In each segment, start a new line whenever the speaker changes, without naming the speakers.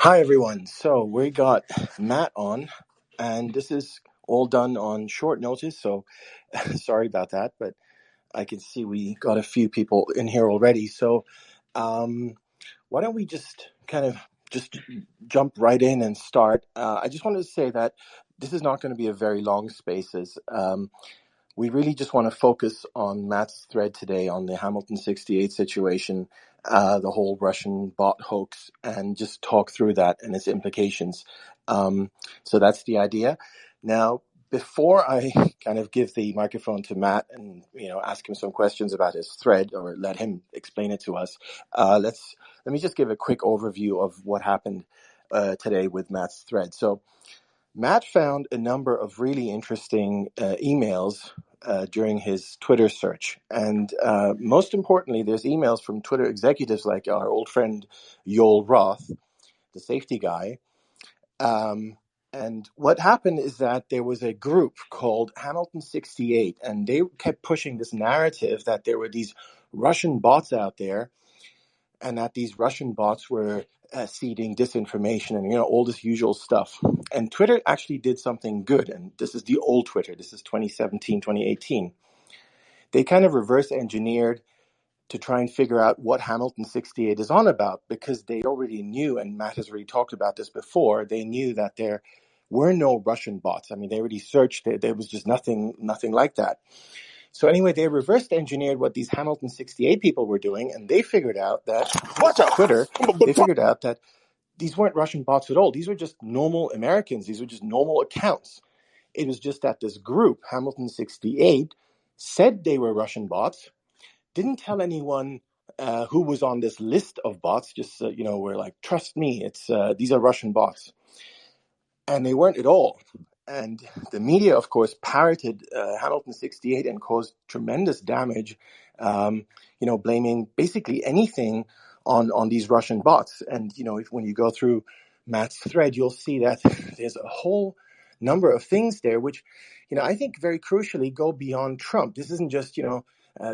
Hi, everyone. So we got Matt on, and this is all done on short notice. So sorry about that, but I can see we got a few people in here already. So um, why don't we just jump right in and start? I just wanted to say that this is not going to be a very long spaces. We really just want to focus on Matt's thread today on the Hamilton 68 situation, the whole Russian bot hoax, and just talk through that and its implications. So that's the idea. Now, before I kind of give the microphone to Matt and ask him some questions about his thread or let him explain it to us, let me just give a quick overview of what happened today with Matt's thread. So Matt found a number of really interesting emails during his Twitter search. And most importantly, there's emails from Twitter executives like our old friend Yoel Roth, the safety guy. And what happened is that there was a group called Hamilton 68, and they kept pushing this narrative that there were these Russian bots out there and that these Russian bots were seeding disinformation and all this usual stuff. And Twitter actually did something good, and this is the old Twitter. This is 2017, 2018. They kind of reverse engineered to try and figure out what Hamilton 68 is on about, because they already knew, and Matt has already talked about this before, they knew that there were no Russian bots. I mean, they already searched, there was just nothing like that. So anyway, they reverse engineered what these Hamilton 68 people were doing, and they figured out that, Twitter, they figured out that these weren't Russian bots at all. These were just normal Americans. These were just normal accounts. It was just that this group, Hamilton 68, said they were Russian bots, didn't tell anyone who was on this list of bots, just, were like, trust me, these are Russian bots. And they weren't at all. And the media, of course, parroted Hamilton 68 and caused tremendous damage, blaming basically anything on these Russian bots. And, when you go through Matt's thread, you'll see that there's a whole number of things there, which, I think very crucially go beyond Trump. This isn't just,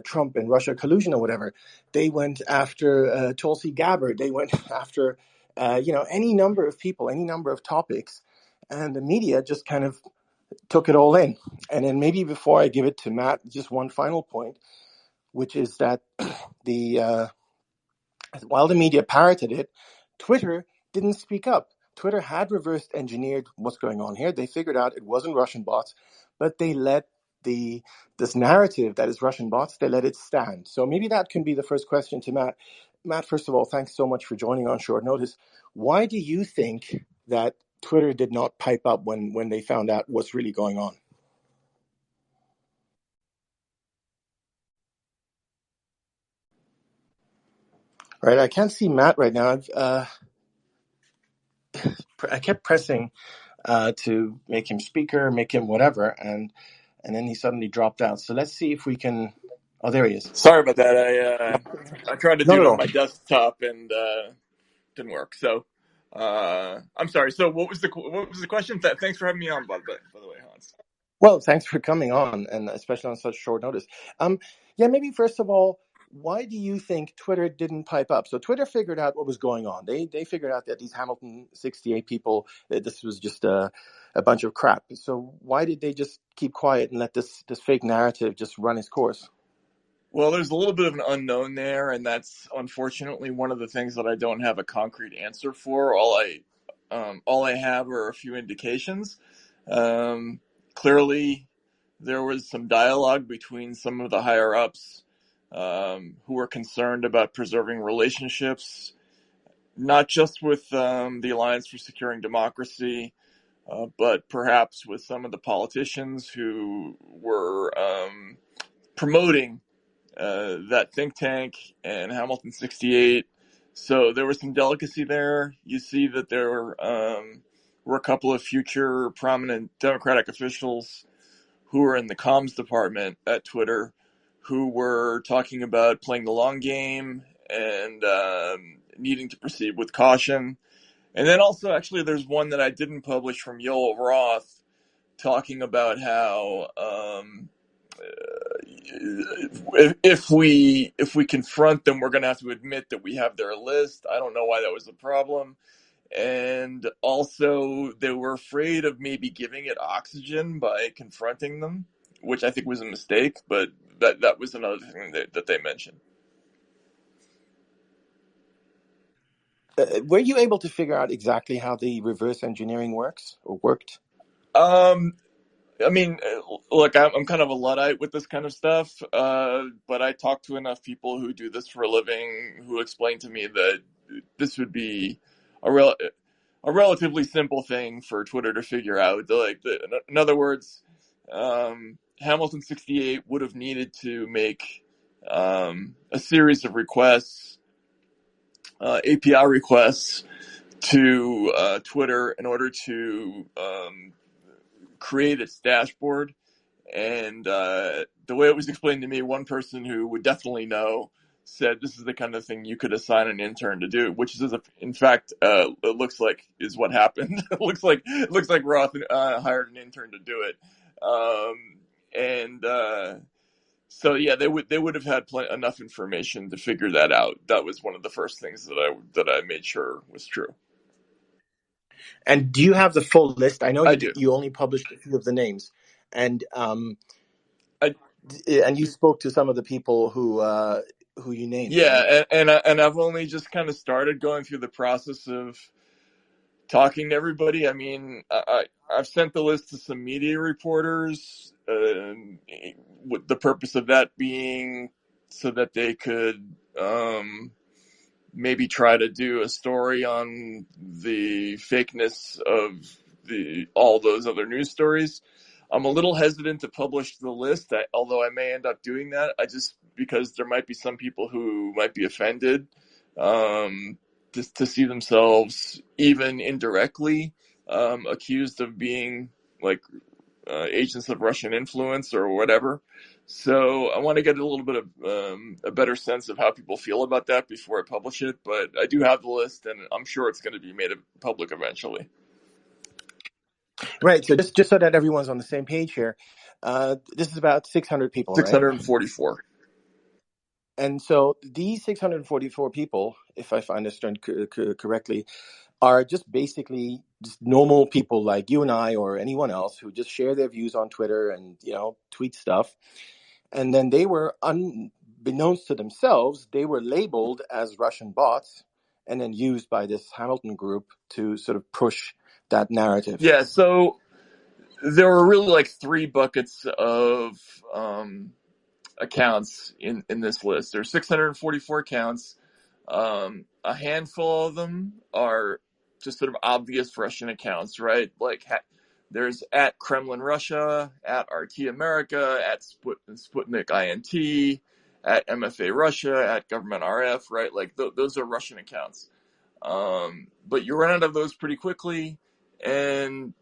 Trump and Russia collusion or whatever. They went after Tulsi Gabbard. They went after, any number of people, any number of topics. And the media just kind of took it all in. And then maybe before I give it to Matt, just one final point, which is that while the media parroted it, Twitter didn't speak up. Twitter had reverse engineered what's going on here. They figured out it wasn't Russian bots, but they let this narrative that is Russian bots, they let it stand. So maybe that can be the first question to Matt. Matt, first of all, thanks so much for joining on short notice. Why do you think that Twitter did not pipe up when they found out what's really going on? Right, I can't see Matt right now. I kept pressing to make him speaker, make him whatever, and then he suddenly dropped out. So let's see if we can. Oh, there he is.
Sorry about that. I tried to
Not
do
at
it on
all.
my desktop and didn't work. So I'm sorry. So what was the question? Thanks for having me on, by the way, Hans.
Well, thanks for coming on, and especially on such short notice. Yeah, maybe first of all, why do you think Twitter didn't pipe up? So Twitter figured out what was going on. They figured out that these Hamilton 68 people, that this was just a bunch of crap. So why did they just keep quiet and let this fake narrative just run its course?
Well, there's a little bit of an unknown there, and that's unfortunately one of the things that I don't have a concrete answer for. All I have are a few indications. Clearly, there was some dialogue between some of the higher ups who were concerned about preserving relationships, not just with the Alliance for Securing Democracy, but perhaps with some of the politicians who were promoting that think tank and Hamilton 68. So there was some delicacy there. You see that there were a couple of future prominent Democratic officials who were in the comms department at Twitter who were talking about playing the long game and needing to proceed with caution. And then also, actually, there's one that I didn't publish from Yoel Roth talking about how if we confront them, we're going to have to admit that we have their list. I don't know why that was a problem. And also they were afraid of maybe giving it oxygen by confronting them, which I think was a mistake, but that was another thing that they mentioned.
Were you able to figure out exactly how the reverse engineering works or worked?
I mean, look, I'm kind of a Luddite with this kind of stuff, but I talked to enough people who do this for a living who explained to me that this would be a relatively simple thing for Twitter to figure out. In other words, Hamilton 68 would have needed to make a series of requests, API requests to Twitter in order to create its dashboard. And the way it was explained to me, one person who would definitely know said this is the kind of thing you could assign an intern to do, which is, in fact, it looks like is what happened. It looks like Roth hired an intern to do it, and so yeah, they would have had enough information to figure that out. That was one of the first things that I made sure was true.
And do you have the full list? I know
I do.
you only published a few of the names, and
I,
and you spoke to some of the people who you named, right?
yeah, and I've only just kind of started going through the process of talking to everybody. I mean, I've sent the list to some media reporters, with the purpose of that being so that they could maybe try to do a story on the fakeness of all those other news stories. I'm a little hesitant to publish the list, although I may end up doing that. Because there might be some people who might be offended to see themselves even indirectly accused of being like agents of Russian influence or whatever. So I want to get a little bit of a better sense of how people feel about that before I publish it. But I do have the list, and I'm sure it's going to be made public eventually.
Right. So just so that everyone's on the same page here, this is about 600 people, right?
644.
And so these 644 people, if I understand correctly, are just basically just normal people like you and I or anyone else who just share their views on Twitter and, tweet stuff. And then they were, unbeknownst to themselves, they were labeled as Russian bots and then used by this Hamilton group to sort of push that narrative.
Yeah, so there were really like three buckets of accounts in this list. There's 644 accounts. A handful of them are just sort of obvious Russian accounts, right? Like there's at Kremlin Russia, at RT America, at Sputnik INT, at MFA Russia, at Government RF, right? Like those are Russian accounts. But you run out of those pretty quickly, and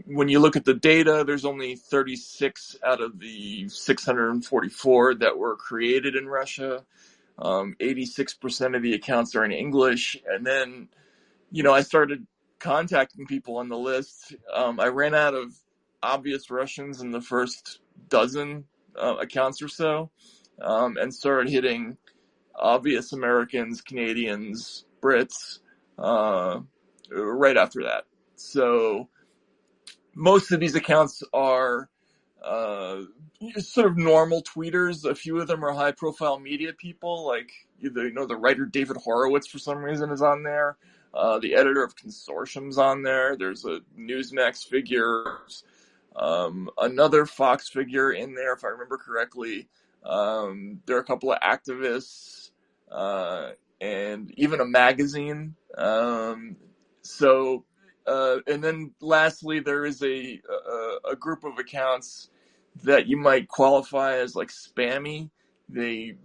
when you look at the data, there's only 36 out of the 644 that were created in Russia. 86% of the accounts are in English. And then, I started contacting people on the list. I ran out of obvious Russians in the first dozen accounts or so, and started hitting obvious Americans, Canadians, Brits right after that. So most of these accounts are sort of normal tweeters. A few of them are high-profile media people, like the writer David Horowitz for some reason is on there. The editor of Consortium's on there. There's a Newsmax figure, another Fox figure in there, if I remember correctly. There are a couple of activists, and even a magazine. And then lastly, there is a group of accounts that you might qualify as like spammy. They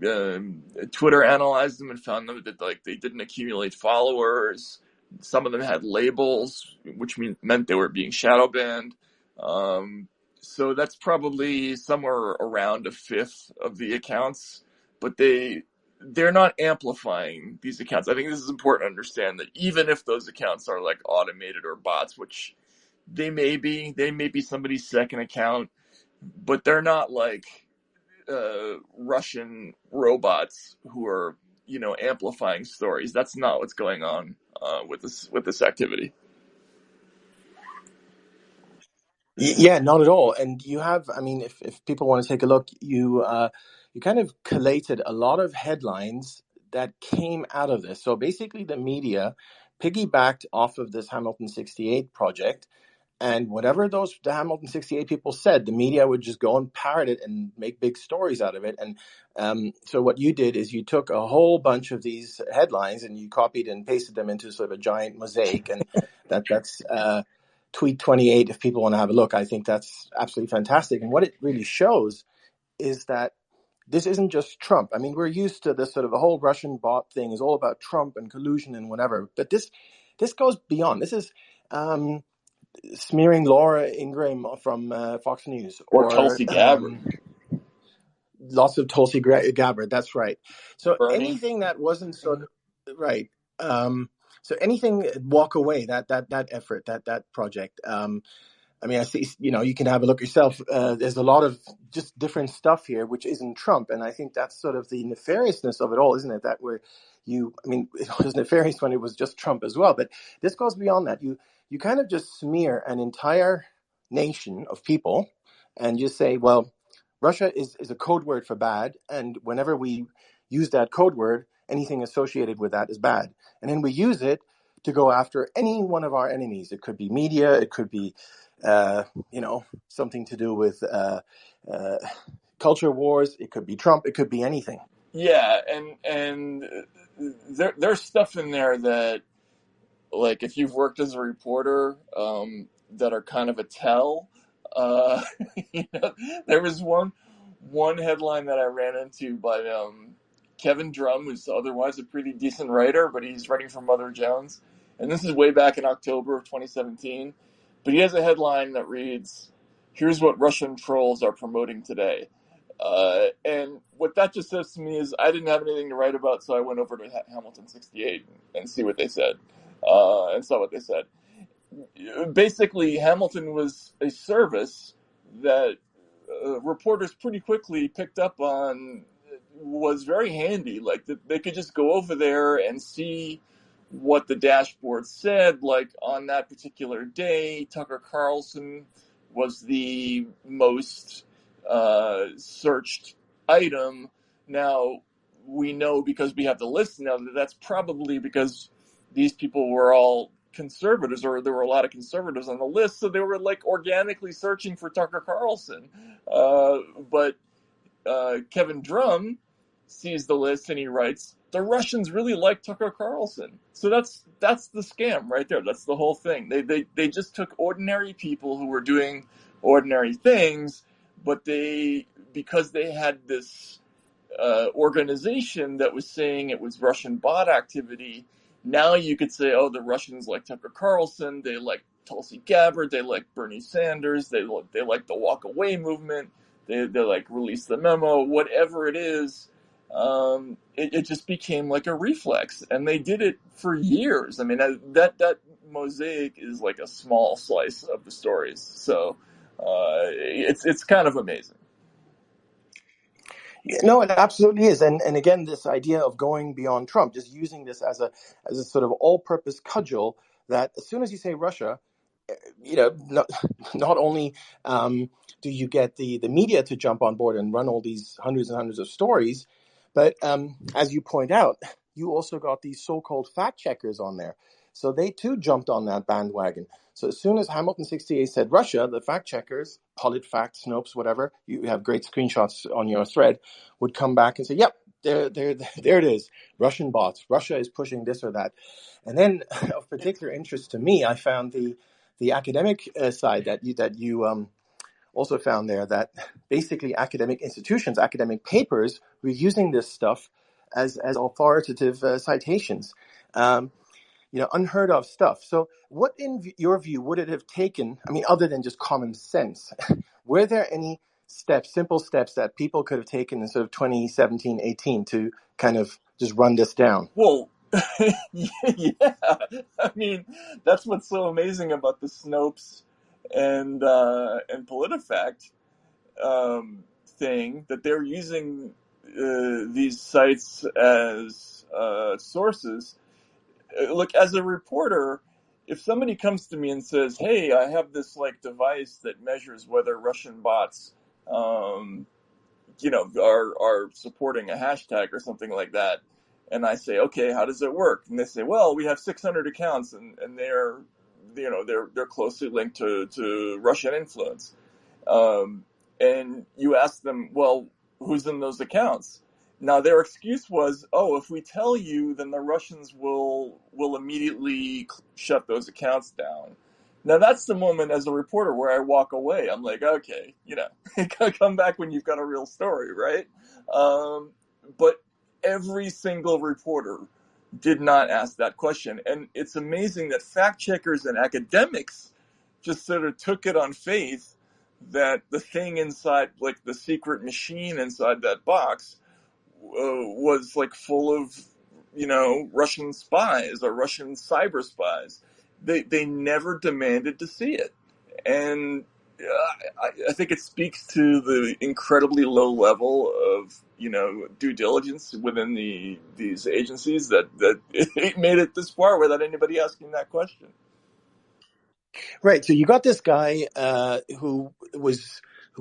Twitter analyzed them and found them that like they didn't accumulate followers. Some of them had labels, which meant they were being shadow banned. So that's probably somewhere around a fifth of the accounts, but they're not amplifying these accounts. I think this is important to understand that even if those accounts are like automated or bots, which they may be somebody's second account, but they're not like Russian robots who are amplifying stories. That's not what's going on with this activity.
Yeah, not at all. And you have, I mean, if people want to take a look, you kind of collated a lot of headlines that came out of this. So basically, the media piggybacked off of this Hamilton 68 project, and whatever the Hamilton 68 people said, the media would just go and parrot it and make big stories out of it. And so what you did is you took a whole bunch of these headlines and you copied and pasted them into sort of a giant mosaic, and that's tweet 28 if people want to have a look. I think that's absolutely fantastic. And what it really shows is that this isn't just Trump. I mean, we're used to this sort of the whole Russian bot thing is all about Trump and collusion and whatever. But this goes beyond. This is smearing Laura Ingraham from Fox News,
Or
or
Tulsi Gabbard.
Lots of Tulsi Gabbard. That's right. So
Bernie.
anything that wasn't sort of right. So anything, walk away, that effort, that project. I mean, I see, you can have a look yourself. There's a lot of just different stuff here, which isn't Trump. And I think that's sort of the nefariousness of it all, isn't it? That it was nefarious when it was just Trump as well. But this goes beyond that. You kind of just smear an entire nation of people and just say, well, Russia is a code word for bad. And whenever we use that code word, anything associated with that is bad. And then we use it to go after any one of our enemies. It could be media. It could be something to do with culture wars. It could be Trump. It could be anything.
Yeah, and there's stuff in there that, like, if you've worked as a reporter, that are kind of a tell. Uh, there was one headline that I ran into by Kevin Drum, who's otherwise a pretty decent writer, but he's writing for Mother Jones, and this is way back in October of 2017. But he has a headline that reads, "Here's what Russian trolls are promoting today." And what that just says to me is I didn't have anything to write about, so I went over to Hamilton 68 and see what they said, and saw what they said. Basically, Hamilton was a service that reporters pretty quickly picked up on was very handy. Like, they could just go over there and see what the dashboard said. Like, on that particular day, Tucker Carlson was the most searched item. Now, we know, because we have the list now, that that's probably because these people were all conservatives, or there were a lot of conservatives on the list, so they were like organically searching for Tucker Carlson. But Kevin Drum sees the list and he writes, "The Russians really like Tucker Carlson." So that's the scam right there. That's the whole thing. They just took ordinary people who were doing ordinary things, but because they had this organization that was saying it was Russian bot activity, now you could say, oh, the Russians like Tucker Carlson, they like Tulsi Gabbard, they like Bernie Sanders, they like the walk away movement, they like release the memo, whatever it is. It just became like a reflex, and they did it for years. I mean, that mosaic is like a small slice of the stories. So it's kind of amazing.
No, it absolutely is. And again, this idea of going beyond Trump, just using this as a sort of all-purpose cudgel, that as soon as you say Russia, not only do you get the media to jump on board and run all these hundreds and hundreds of stories, but as you point out, you also got these so-called fact checkers on there. So they too jumped on that bandwagon. So as soon as Hamilton 68 said Russia, the fact checkers, PolitiFact, Snopes, whatever, you have great screenshots on your thread, would come back and say, yep, there it is. Russian bots. Russia is pushing this or that. And then of particular interest to me, I found the academic side that you also found there, that basically academic institutions, academic papers were using this stuff as authoritative citations. Unheard of stuff. So what, in your view, would it have taken, I mean, other than just common sense, were there any simple steps that people could have taken in sort of 2017, 18 to kind of just run this down?
Well, yeah. I mean, that's what's so amazing about the Snopes and PolitiFact thing, that they're using these sites as sources. Look, as a reporter, if somebody comes to me and says, "Hey, I have this like device that measures whether Russian bots, are supporting a hashtag or something like that," and I say, "Okay, how does it work?" And they say, "Well, we have 600 accounts, and they're closely linked to Russian influence." Um, and you ask them, "Well, who's in those accounts?" Now their excuse was, "Oh, if we tell you, then the Russians will immediately shut those accounts down." Now that's the moment as a reporter where I walk away. I'm like, okay, come back when you've got a real story, right? Um, but every single reporter did not ask that question, and it's amazing that fact checkers and academics just sort of took it on faith that the thing inside, like the secret machine inside that box, was like full of, Russian spies or Russian cyber spies. They never demanded to see it, and I think it speaks to the incredibly low level of due diligence within these agencies that it made it this far without anybody asking that question.
Right. So you got this guy who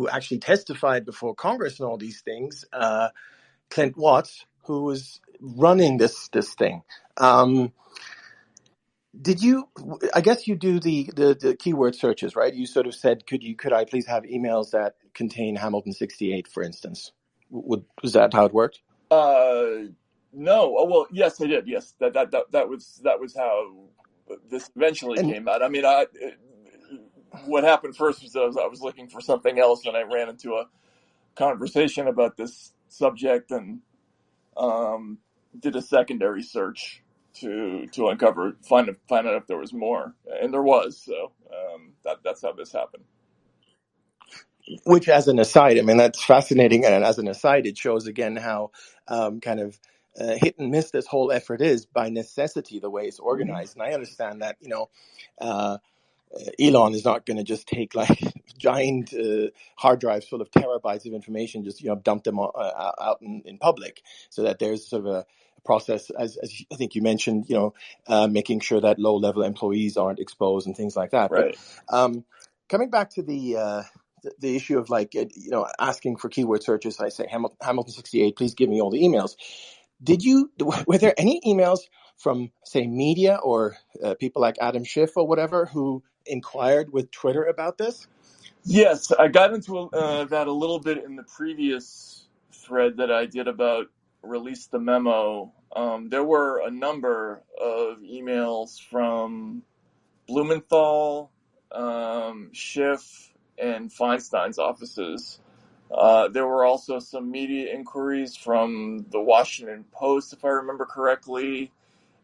actually testified before Congress and all these things, Clint Watts, who was running this thing. Did you? I guess you do the keyword searches, right? You sort of said, could I please have emails that contain Hamilton 68, for instance? Was that how it worked?
No. Oh, well, yes, I did. Yes, that was how this eventually
And
came out. I mean, what happened first was I was looking for something else, and I ran into a conversation about this subject, and did a secondary search to find out if there was more, and there was. So that's how this happened.
which, as an aside, I mean, that's fascinating. And as an aside, it shows again how kind of hit and miss this whole effort is by necessity, the way it's organized. And I understand that, uh, Elon is not going to just take like giant hard drives full of terabytes of information, just dump them out in public, so that there's sort of a process, as I think you mentioned, making sure that low level employees aren't exposed and things like that.
Right.
But coming back to the issue of like asking for keyword searches, I say Hamilton 68, please give me all the emails. Were there any emails from, say, media or people like Adam Schiff or whatever who inquired with Twitter about this?
Yes, I got into that a little bit in the previous thread that I did about Release the Memo. There were a number of emails from Blumenthal, Schiff, and Feinstein's offices. There were also some media inquiries from the Washington Post, if I remember correctly,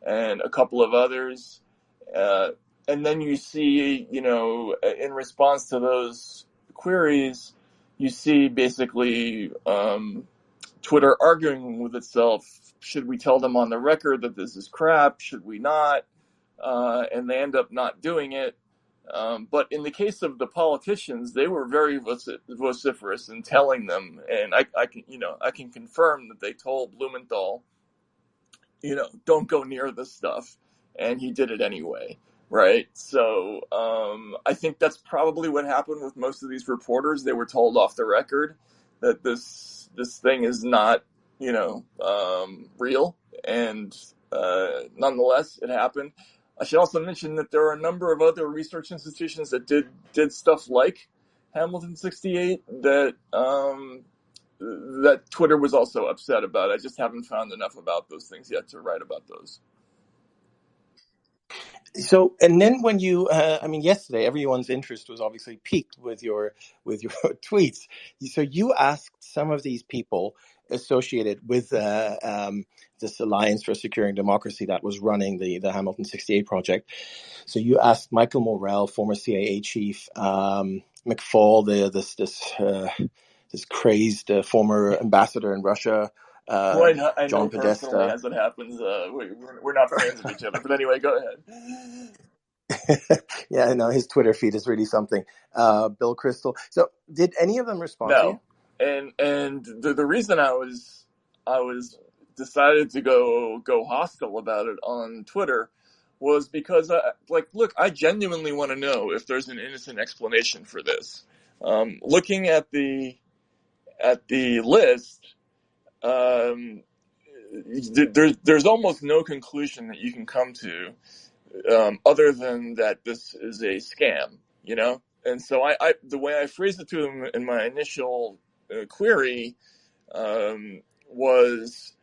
and a couple of others. And then you see, in response to those queries, you see basically Twitter arguing with itself. Should we tell them on the record that this is crap? Should we not? And they end up not doing it. But in the case of the politicians, they were very vociferous in telling them, and I can confirm that they told Blumenthal, don't go near this stuff, and he did it anyway, right? So I think that's probably what happened with most of these reporters. They were told off the record that this thing is not, real, and nonetheless, it happened. I should also mention that there are a number of other research institutions that did stuff like Hamilton 68 that Twitter was also upset about. I just haven't found enough about those things yet to write about those.
So, and then when yesterday everyone's interest was obviously piqued with your tweets. So you asked some of these people associated with this Alliance for Securing Democracy that was running the Hamilton 68 project. So you asked Michael Morrell, former CIA chief, McFaul, this crazed former ambassador in Russia.
Who I know
John
personally,
Podesta.
as it happens. We're not fans of each other, but anyway, go ahead.
Yeah, no, his Twitter feed is really something. Bill Crystal. So, did any of them respond to you?
No, and the reason I was decided to go hostile about it on Twitter was because, look, I genuinely want to know if there's an innocent explanation for this. Looking at the list, there's almost no conclusion that you can come to other than that this is a scam, you know? And so the way I phrased it to him in my initial query was,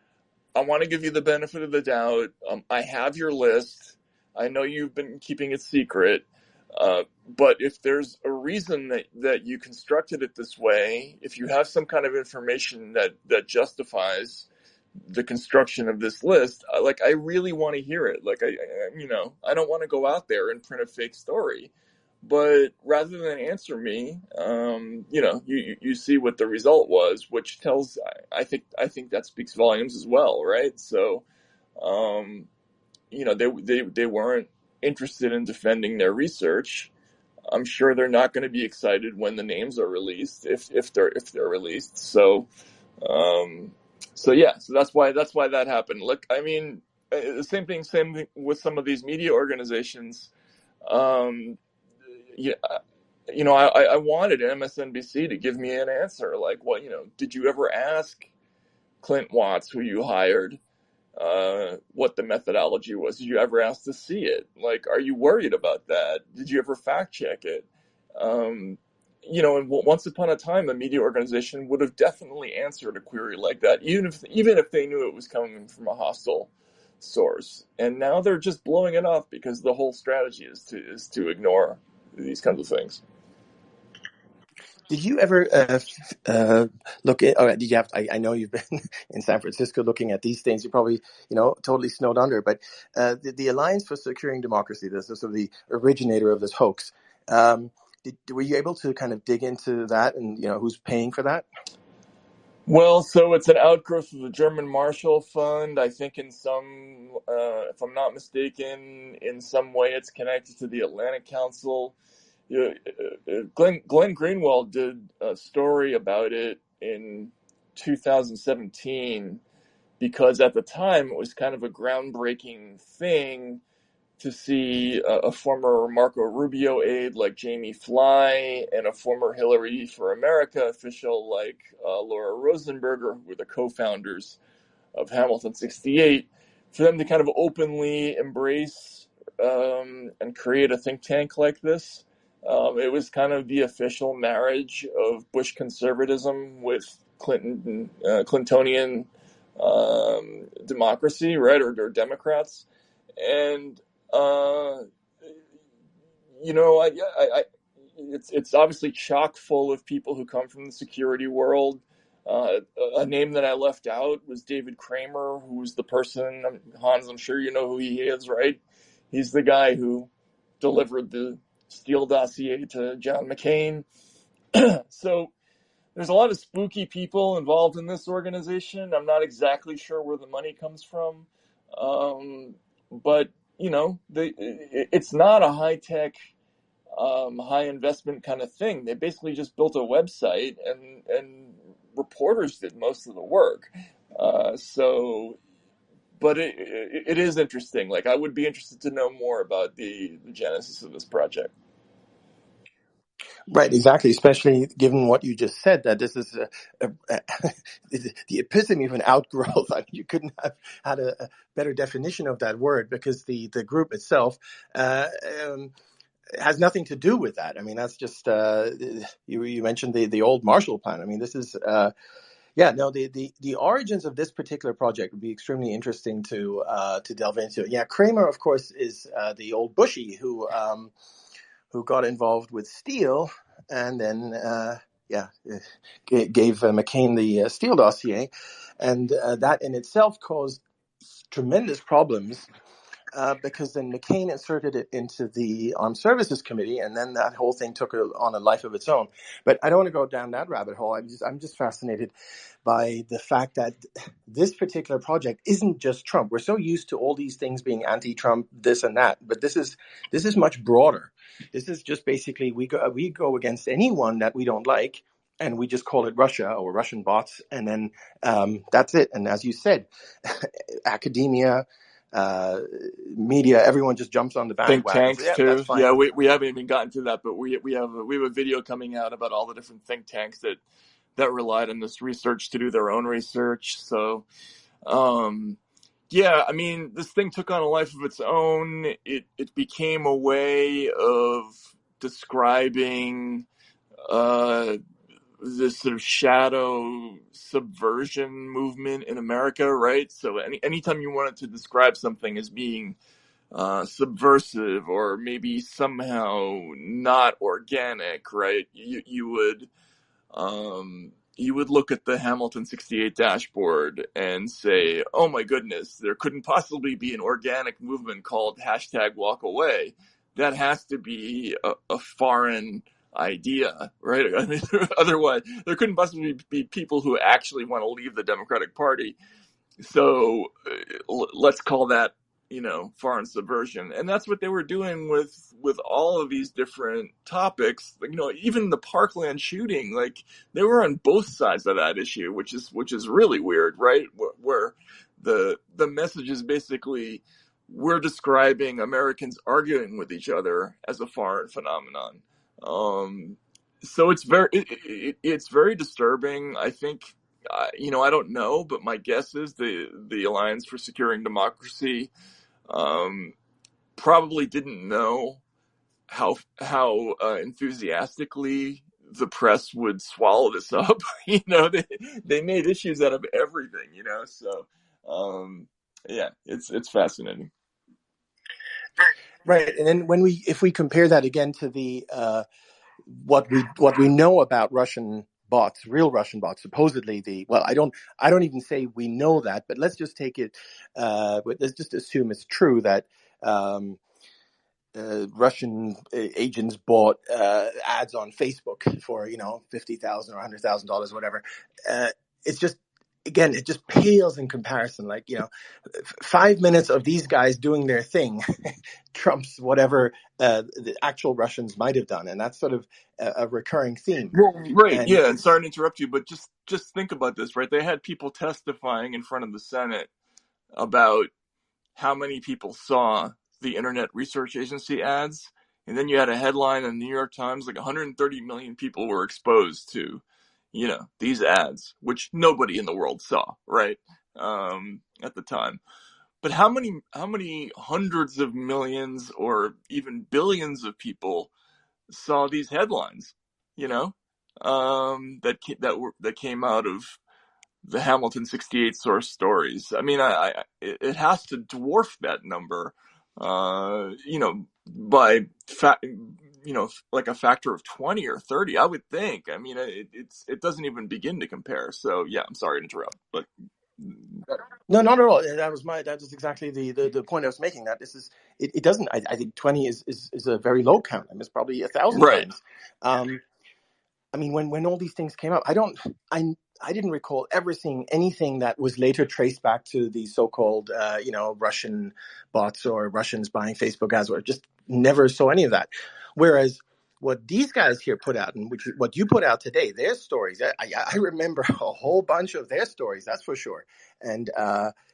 I want to give you the benefit of the doubt. I have your list. I know you've been keeping it secret. But if there's a reason that you constructed it this way, if you have some kind of information that justifies the construction of this list, I really want to hear it. I don't want to go out there and print a fake story. But rather than answer me, you see what the result was, which tells, I think that speaks volumes as well, right? So, they weren't interested in defending their research. I'm sure they're not going to be excited when the names are released, if they're released. So that's why that happened. Look, I mean, the same thing with some of these media organizations. I wanted MSNBC to give me an answer. Like, well, did you ever ask Clint Watts, who you hired, what the methodology was? Did you ever ask to see it? Like, are you worried about that? Did you ever fact check it? And once upon a time, a media organization would have definitely answered a query like that, even if they knew it was coming from a hostile source. And now they're just blowing it off because the whole strategy is to ignore these kinds of things.
Did you ever look at? Did you have? I know you've been in San Francisco looking at these things. You're probably totally snowed under. But the Alliance for Securing Democracy, this is sort of the originator of this hoax. Were you able to kind of dig into that, and who's paying for that?
Well, so it's an outgrowth of the German Marshall Fund. I think in some, if I'm not mistaken, in some way it's connected to the Atlantic Council. Glenn Greenwald did a story about it in 2017 because at the time it was kind of a groundbreaking thing to see a former Marco Rubio aide like Jamie Fly and a former Hillary for America official like Laura Rosenberger, who were the co-founders of Hamilton 68, for them to kind of openly embrace and create a think tank like this. It was kind of the official marriage of Bush conservatism with Clintonian democracy, right, or Democrats. And it's obviously chock full of people who come from the security world. A name that I left out was David Kramer, who was the person, Hans, I'm sure you know who he is, right? He's the guy who delivered the Steele dossier to John McCain. So there's a lot of spooky people involved in this organization. I'm not exactly sure where the money comes from. But it's not a high-tech, high investment kind of thing. They basically just built a website and reporters did most of the work. But it is interesting. Like, I would be interested to know more about the genesis of this project.
Right, exactly. Especially given what you just said, that this is the epitome of an outgrowth. I mean, you couldn't have had a better definition of that word, because the group itself has nothing to do with that. I mean, that's just you mentioned the old Marshall Plan. I mean, this is the origins of this particular project would be extremely interesting to delve into. Yeah, Kramer, of course, is the old Bushy who got involved with Steele and then gave McCain the Steele dossier, and that in itself caused tremendous problems. Because then McCain inserted it into the Armed Services Committee, and then that whole thing took on a life of its own. But I don't want to go down that rabbit hole. I'm just fascinated by the fact that this particular project isn't just Trump. We're so used to all these things being anti-Trump, this and that, but this is much broader. This is just basically we go against anyone that we don't like, and we just call it Russia or Russian bots, and then that's it. And as you said, academia, media, everyone just jumps on the
Think
bandwagon. So
tanks
yeah, that's
too.
fine.
Yeah, we haven't even gotten to that, but we have a video coming out about all the different think tanks that relied on this research to do their own research. So, yeah, I mean, this thing took on a life of its own. It became a way of describing this sort of shadow subversion movement in America, right? So anytime you wanted to describe something as being subversive or maybe somehow not organic, right? You would look at the Hamilton 68 dashboard and say, oh my goodness, there couldn't possibly be an organic movement called hashtag walk away. That has to be a foreign idea, right? I mean, otherwise, there couldn't possibly be people who actually want to leave the Democratic Party. So let's call that, foreign subversion. And that's what they were doing with all of these different topics. Even the Parkland shooting, like they were on both sides of that issue, which is really weird, right? Where the message is basically we're describing Americans arguing with each other as a foreign phenomenon. So it's very disturbing. I think, I don't know, but my guess is the Alliance for Securing Democracy probably didn't know how enthusiastically the press would swallow this up. They made issues out of everything. So yeah, it's fascinating.
Right, and then if we compare that again to the what we know about Russian bots, real Russian bots, supposedly I don't even say we know that, but let's just take it. Let's just assume it's true that Russian agents bought ads on Facebook for $50,000 or $100,000, whatever. It's just, again, it just pales in comparison. Like 5 minutes of these guys doing their thing trumps whatever the actual Russians might have done, and that's sort of a recurring theme.
Well, right,
And
yeah, and sorry to interrupt you, but just think about this, right? They had people testifying in front of the Senate about how many people saw the Internet Research Agency ads, and then you had a headline in the New York Times like 130 million people were exposed to, these ads, which nobody in the world saw, right? At the time. But how many hundreds of millions or even billions of people saw these headlines, that came out of the Hamilton 68 source stories? I mean, it has to dwarf that number, by like a factor of 20 or 30, I would think. I mean, it doesn't even begin to compare. So yeah, I'm sorry to interrupt, but
no, not at all. That was exactly the point I was making. That this is it doesn't. I think 20 is a very low count. I mean, it's probably 1,000
right.
times. I mean, when all these things came out, I didn't recall ever seeing anything that was later traced back to the so-called, Russian bots or Russians buying Facebook ads, or just never saw any of that. Whereas what these guys here put out, and what you put out today, their stories, I remember a whole bunch of their stories, that's for sure. And,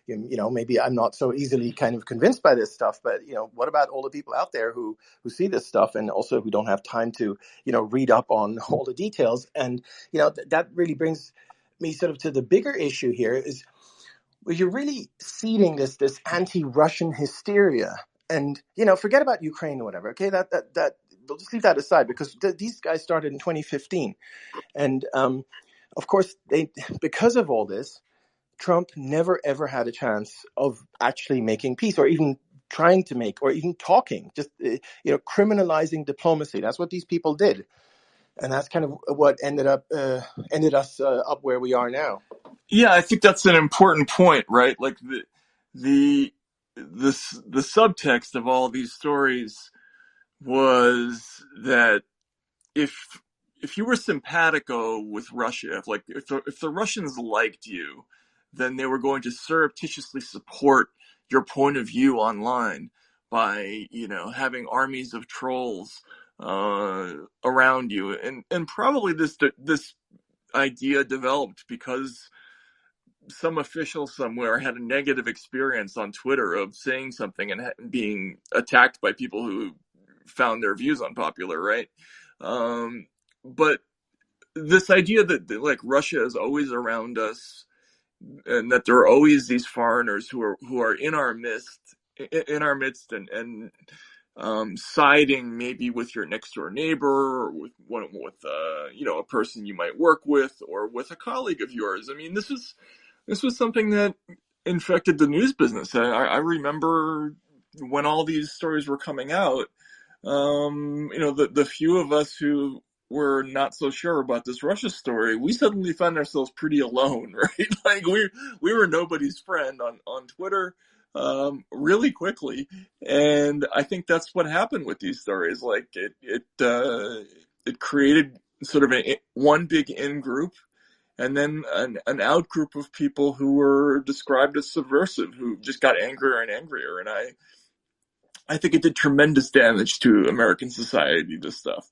maybe I'm not so easily kind of convinced by this stuff, but, what about all the people out there who see this stuff and also who don't have time to, read up on all the details? And, that really brings me sort of to the bigger issue here is where you're really seeding this anti-Russian hysteria. And, forget about Ukraine or whatever. Okay, that we'll just leave that aside, because these guys started in 2015. And, of course, because of all this, Trump never, ever had a chance of actually making peace, or even trying to make, or even talking, just, criminalizing diplomacy. That's what these people did. And that's kind of what ended us up where we are now.
Yeah, I think that's an important point, right? Like the subtext of all these stories was that if you were simpatico with Russia, if the Russians liked you, then they were going to surreptitiously support your point of view online by having armies of trolls around you, and probably this idea developed because some official somewhere had a negative experience on Twitter of saying something and being attacked by people who found their views unpopular, right? But this idea that like Russia is always around us and that there are always these foreigners who are in our midst and siding maybe with your next door neighbor or with a person you might work with or with a colleague of yours. I mean, this was something that infected the news business. I remember when all these stories were coming out, the few of us who were not so sure about this Russia story, we suddenly found ourselves pretty alone, right? Like we were nobody's friend on Twitter, really quickly, and I think that's what happened with these stories. Like it created sort of one big in group, and then an out group of people who were described as subversive, who just got angrier and angrier, and I think it did tremendous damage to American society, this stuff.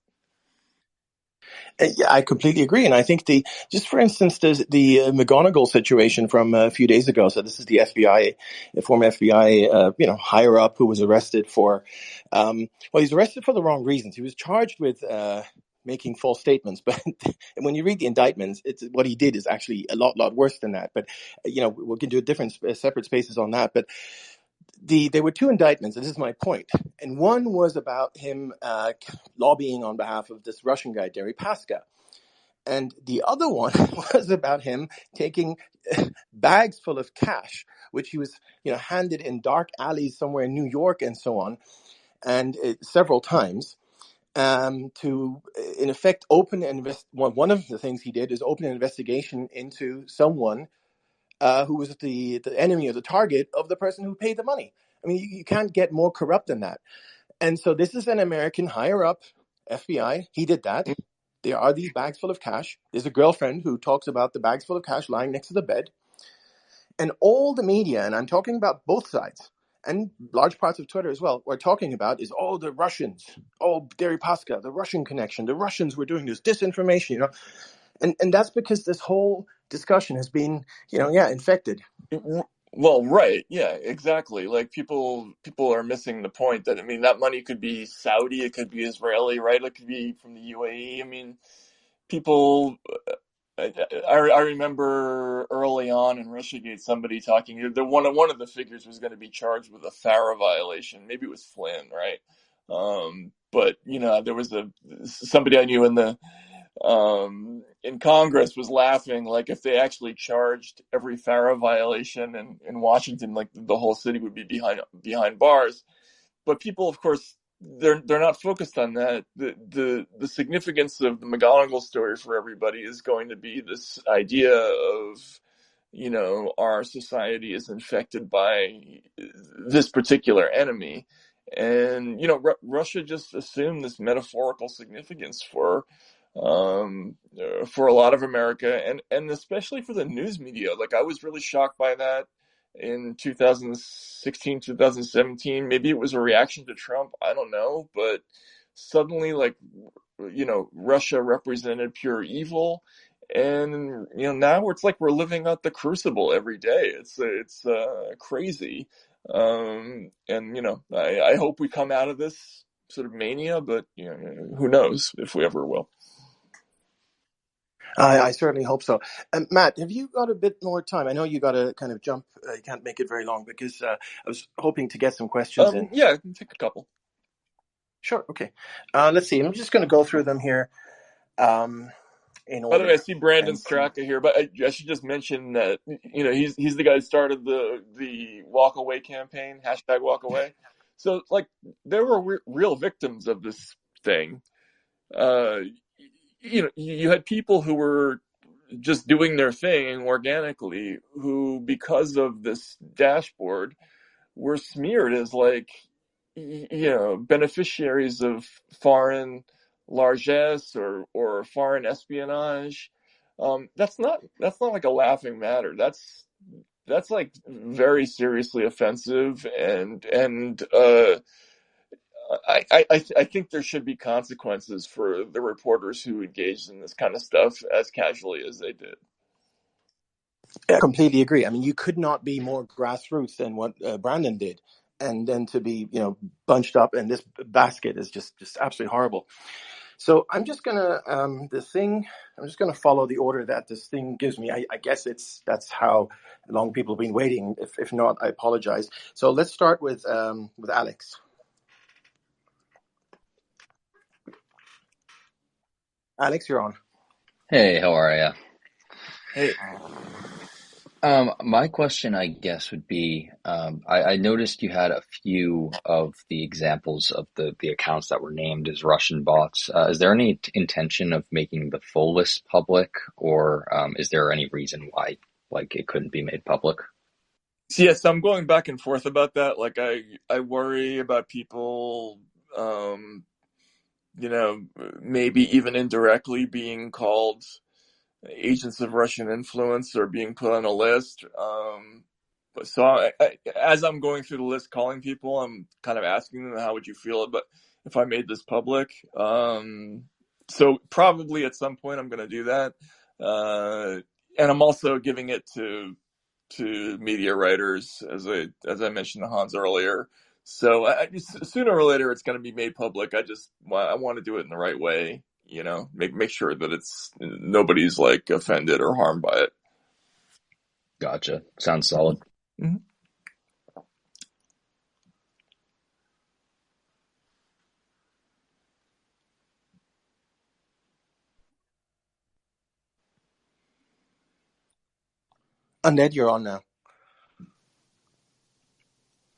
Yeah, I completely agree, and I think just for instance, there's the McGonigal situation from a few days ago. So this is the FBI, the former FBI, higher up who was arrested for, he's arrested for the wrong reasons. He was charged with making false statements, but when you read the indictments, what he did is actually a lot worse than that. But we can do separate spaces on that. But there were two indictments, and this is my point. And one was about him lobbying on behalf of this Russian guy, Deripaska. And the other one was about him taking bags full of cash, which he was, handed in dark alleys somewhere in New York and so on, and several times, to, in effect, one of the things he did is open an investigation into someone who was the enemy or the target of the person who paid the money. I mean, you can't get more corrupt than that. And so this is an American higher up FBI. He did that. There are these bags full of cash. There's a girlfriend who talks about the bags full of cash lying next to the bed. And all the media, and I'm talking about both sides, and large parts of Twitter as well, we're talking about is, the Russians, Deripaska, the Russian connection, the Russians were doing this disinformation, And that's because this whole discussion has been, infected.
Well, right. Yeah, exactly. Like people are missing the point that, I mean, that money could be Saudi, it could be Israeli, right? It could be from the UAE. I mean, people, I remember early on in Russiagate, somebody talking, one of the figures was going to be charged with a FARA violation. Maybe it was Flynn, right? But there was somebody I knew in Congress was laughing, like if they actually charged every FARA violation in Washington, like the whole city would be behind bars. But people, of course, they're not focused on that. The significance of the McGonigal story for everybody is going to be this idea of, our society is infected by this particular enemy. And, Russia just assumed this metaphorical significance for a lot of America and especially for the news media. Like, I was really shocked by that in 2016, 2017. Maybe it was a reaction to Trump. I don't know. But suddenly, like, Russia represented pure evil. And, now it's like we're living out the crucible every day. It's crazy. I hope we come out of this sort of mania, but, who knows if we ever will.
I certainly hope so. Matt, have you got a bit more time? I know you got to kind of jump. You can't make it very long because I was hoping to get some questions in.
Yeah, I can take a couple.
Sure. Okay. Let's see. I'm just going to go through them here. In order.
By the way, I see Brandon Straka here, but I should just mention that he's the guy who started the Walk Away campaign, #WalkAway. So, like, there were real victims of this thing. You had people who were just doing their thing organically, who, because of this dashboard, were smeared as, like, beneficiaries of foreign largesse or foreign espionage. That's not like a laughing matter. That's like very seriously offensive, and I think there should be consequences for the reporters who engaged in this kind of stuff as casually as they did.
I completely agree. I mean, you could not be more grassroots than what Brandon did, and then to be, bunched up in this basket is just absolutely horrible. So I'm just gonna I'm just gonna follow the order that this thing gives me. I guess that's how long people have been waiting. If not, I apologize. So let's start with Alex. Alex, you're on.
Hey, how are you?
Hey,
My question, I guess, would be, I noticed you had a few of the examples of the accounts that were named as Russian bots. Is there any intention of making the full list public, or is there any reason why, like, it couldn't be made public?
so yes, I'm going back and forth about that. Like, I worry about people, maybe even indirectly being called agents of Russian influence or being put on a list. So as I'm going through the list, calling people, I'm kind of asking them, how would you feel about if I made this public? So probably at some point I'm going to do that. And I'm also giving it to media writers, as I mentioned to Hans earlier. So sooner or later it's going to be made public. I want to do it in the right way. Make sure that it's nobody's like offended or harmed by it.
Gotcha. Sounds solid.
Mm-hmm.
Ned, you're on now.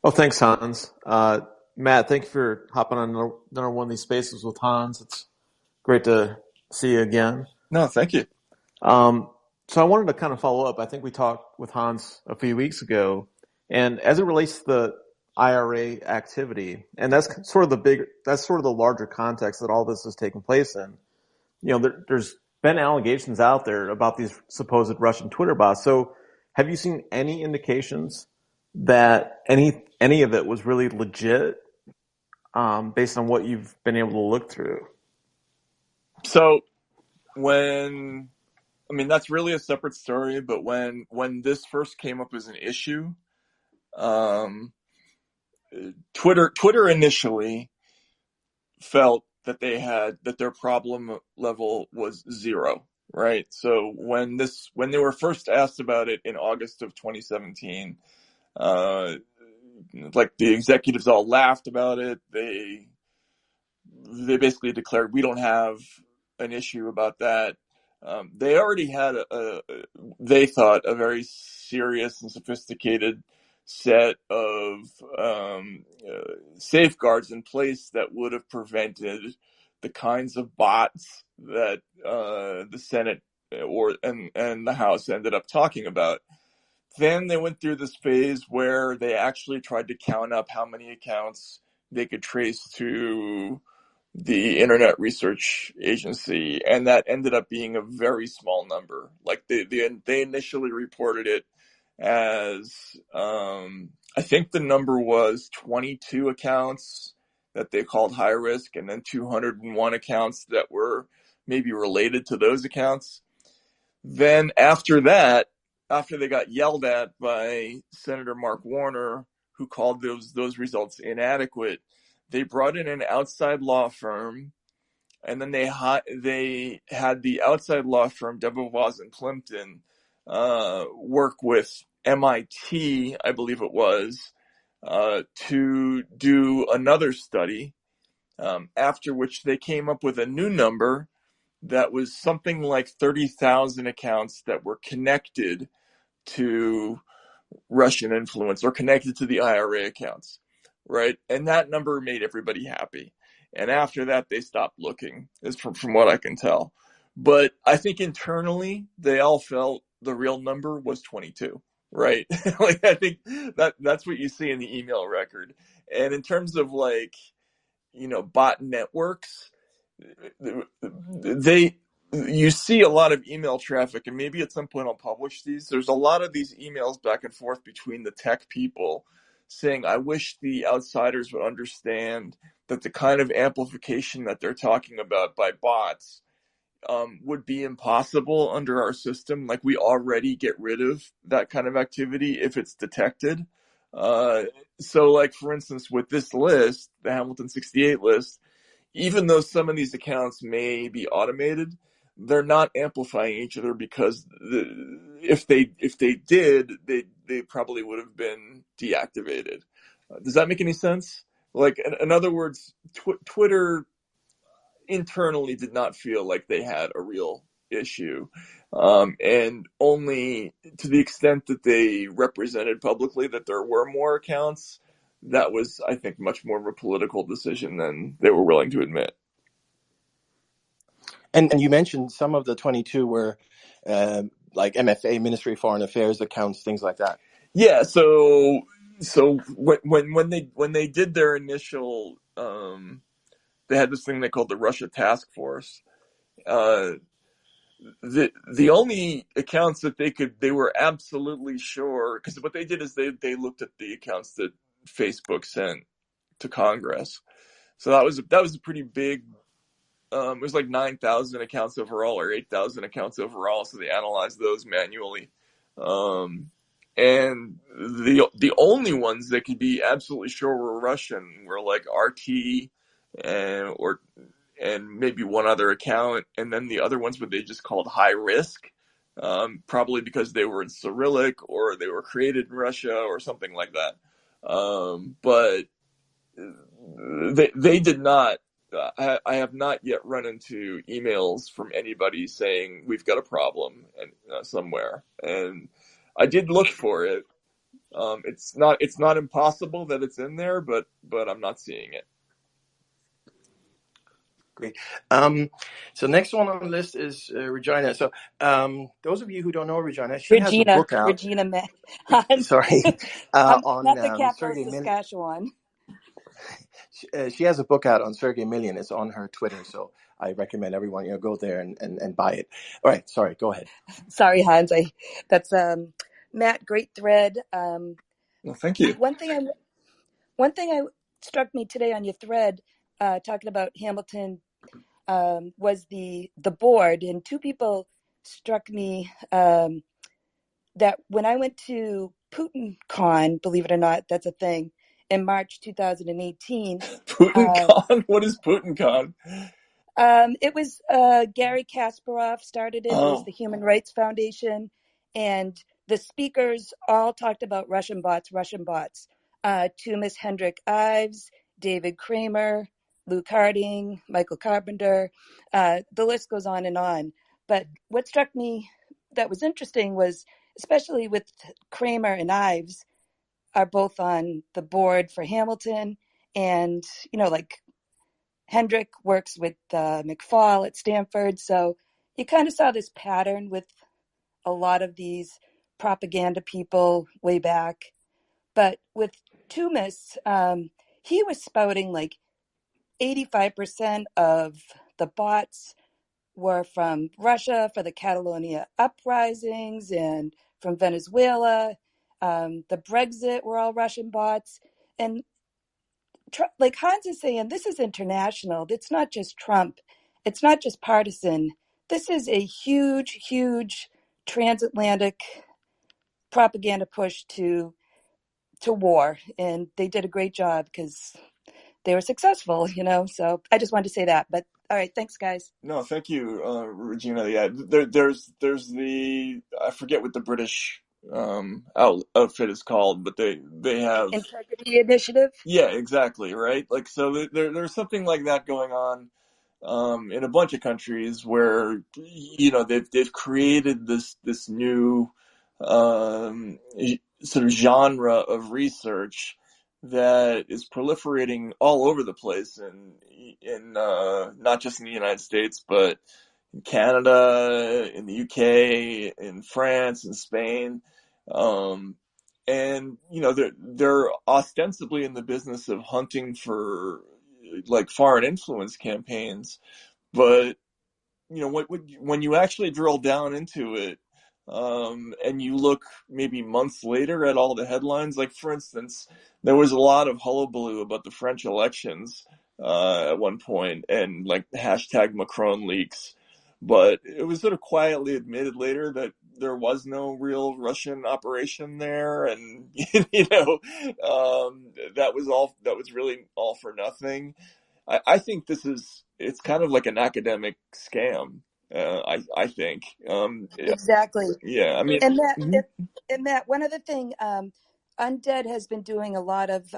Oh, thanks, Hans. Matt, thank you for hopping on another one of these spaces with Hans. It's great to see you again.
No, thank you.
So I wanted to kind of follow up. I think we talked with Hans a few weeks ago, and as it relates to the IRA activity, and that's sort of the larger context that all this is taking place in. There's been allegations out there about these supposed Russian Twitter bots. So have you seen any indications that any of it was really legit, based on what you've been able to look through?
So that's really a separate story, but when this first came up as an issue, Twitter initially felt that their problem level was 0, right? So when they were first asked about it in August of 2017, like the executives all laughed about it. They basically declared, we don't have an issue about that. They already had they thought, a very serious and sophisticated set of safeguards in place that would have prevented the kinds of bots that the Senate and the House ended up talking about. Then they went through this phase where they actually tried to count up how many accounts they could trace to the Internet Research Agency, and that ended up being a very small number. Like they initially reported it as I think the number was 22 accounts that they called high risk, and then 201 accounts that were maybe related to those accounts. Then after that, after they got yelled at by Senator Mark Warner, who called those results inadequate, they brought in an outside law firm, and then they had the outside law firm, DeBevoise and Plimpton, work with MIT, I believe it was, to do another study, after which they came up with a new number that was something like 30,000 accounts that were connected to Russian influence or connected to the IRA accounts, right? And that number made everybody happy. And after that, they stopped looking, is from what I can tell. But I think internally, they all felt the real number was 22, right? Like, I think that's what you see in the email record. And in terms of bot networks, you see a lot of email traffic, and maybe at some point I'll publish these. There's a lot of these emails back and forth between the tech people saying, I wish the outsiders would understand that the kind of amplification that they're talking about by bots would be impossible under our system. Like, we already get rid of that kind of activity if it's detected. So, like, for instance, with this list, the Hamilton 68 list, even though some of these accounts may be automated, they're not amplifying each other, because if they did, they probably would have been deactivated. Does that make any sense? Like, in other words, Twitter internally did not feel like they had a real issue. And only to the extent that they represented publicly that there were more accounts, that was, I think, much more of a political decision than they were willing to admit.
And you mentioned some of the 22 were like MFA, Ministry of Foreign Affairs accounts, things like that.
Yeah. So when they did their initial, they had this thing they called the Russia Task Force. The only accounts that they were absolutely sure, because what they did is they looked at the accounts that Facebook sent to Congress. So that was a pretty big. It was like 9,000 accounts overall, or 8,000 accounts overall. So they analyzed those manually, and the only ones that could be absolutely sure were Russian were like RT and maybe one other account, and then the other ones were they just called high risk, probably because they were in Cyrillic or they were created in Russia or something like that. But they did not. I have not yet run into emails from anybody saying we've got a problem somewhere, and I did look for it. It's not impossible that it's in there, but I'm not seeing it.
Great. So next one on the list is Regina. So those of you who don't know Regina, she has a book out.
Regina.
Sorry, on
not the capital
Sergey
Saskatchewan.
She has a book out on Sergey Million. It's on her Twitter, so I recommend everyone go there and buy it. All right, sorry, go ahead.
Sorry, Hans. That's Matt. Great thread.
Well, thank you.
One thing struck me today on your thread, talking about Hamilton, was the board, and two people struck me that when I went to PutinCon, believe it or not, that's a thing, in March 2018.
PutinCon? What is PutinCon?
It was Gary Kasparov started it. It was the Human Rights Foundation, and the speakers all talked about Russian bots. Tumas Hendrik Ives, David Kramer, Luke Harding, Michael Carpenter. The list goes on and on. But what struck me that was interesting was, especially with Kramer and Ives, are both on the board for Hamilton, and like Hendrik works with McFall at Stanford. So you kind of saw this pattern with a lot of these propaganda people way back. But with Tumas, he was spouting like 85% of the bots were from Russia for the Catalonia uprisings and from Venezuela. The Brexit were all Russian bots. And like Hans is saying, this is international. It's not just Trump. It's not just partisan. This is a huge, huge transatlantic propaganda push to war. And they did a great job because they were successful, So I just wanted to say that. But all right, thanks, guys.
No, thank you, Regina. Yeah, there's the, I forget what the British outfit is called, but they have
Integrity Initiative.
Yeah, exactly, right. Like, so there's something like that going on in a bunch of countries where they've created this new sort of genre of research that is proliferating all over the place, in not just in the United States, but in Canada, in the UK, in France, in Spain. And they're ostensibly in the business of hunting for like foreign influence campaigns, but when you actually drill down into it, and you look maybe months later at all the headlines, like for instance, there was a lot of hullabaloo about the French elections at one point, and like hashtag Macron leaks. But it was sort of quietly admitted later that there was no real Russian operation there, and that was really all for nothing. I think it's kind of like an academic scam. I think.
Exactly.
Yeah, I mean,
And Matt,
mhm.
one other thing, Undead has been doing a lot of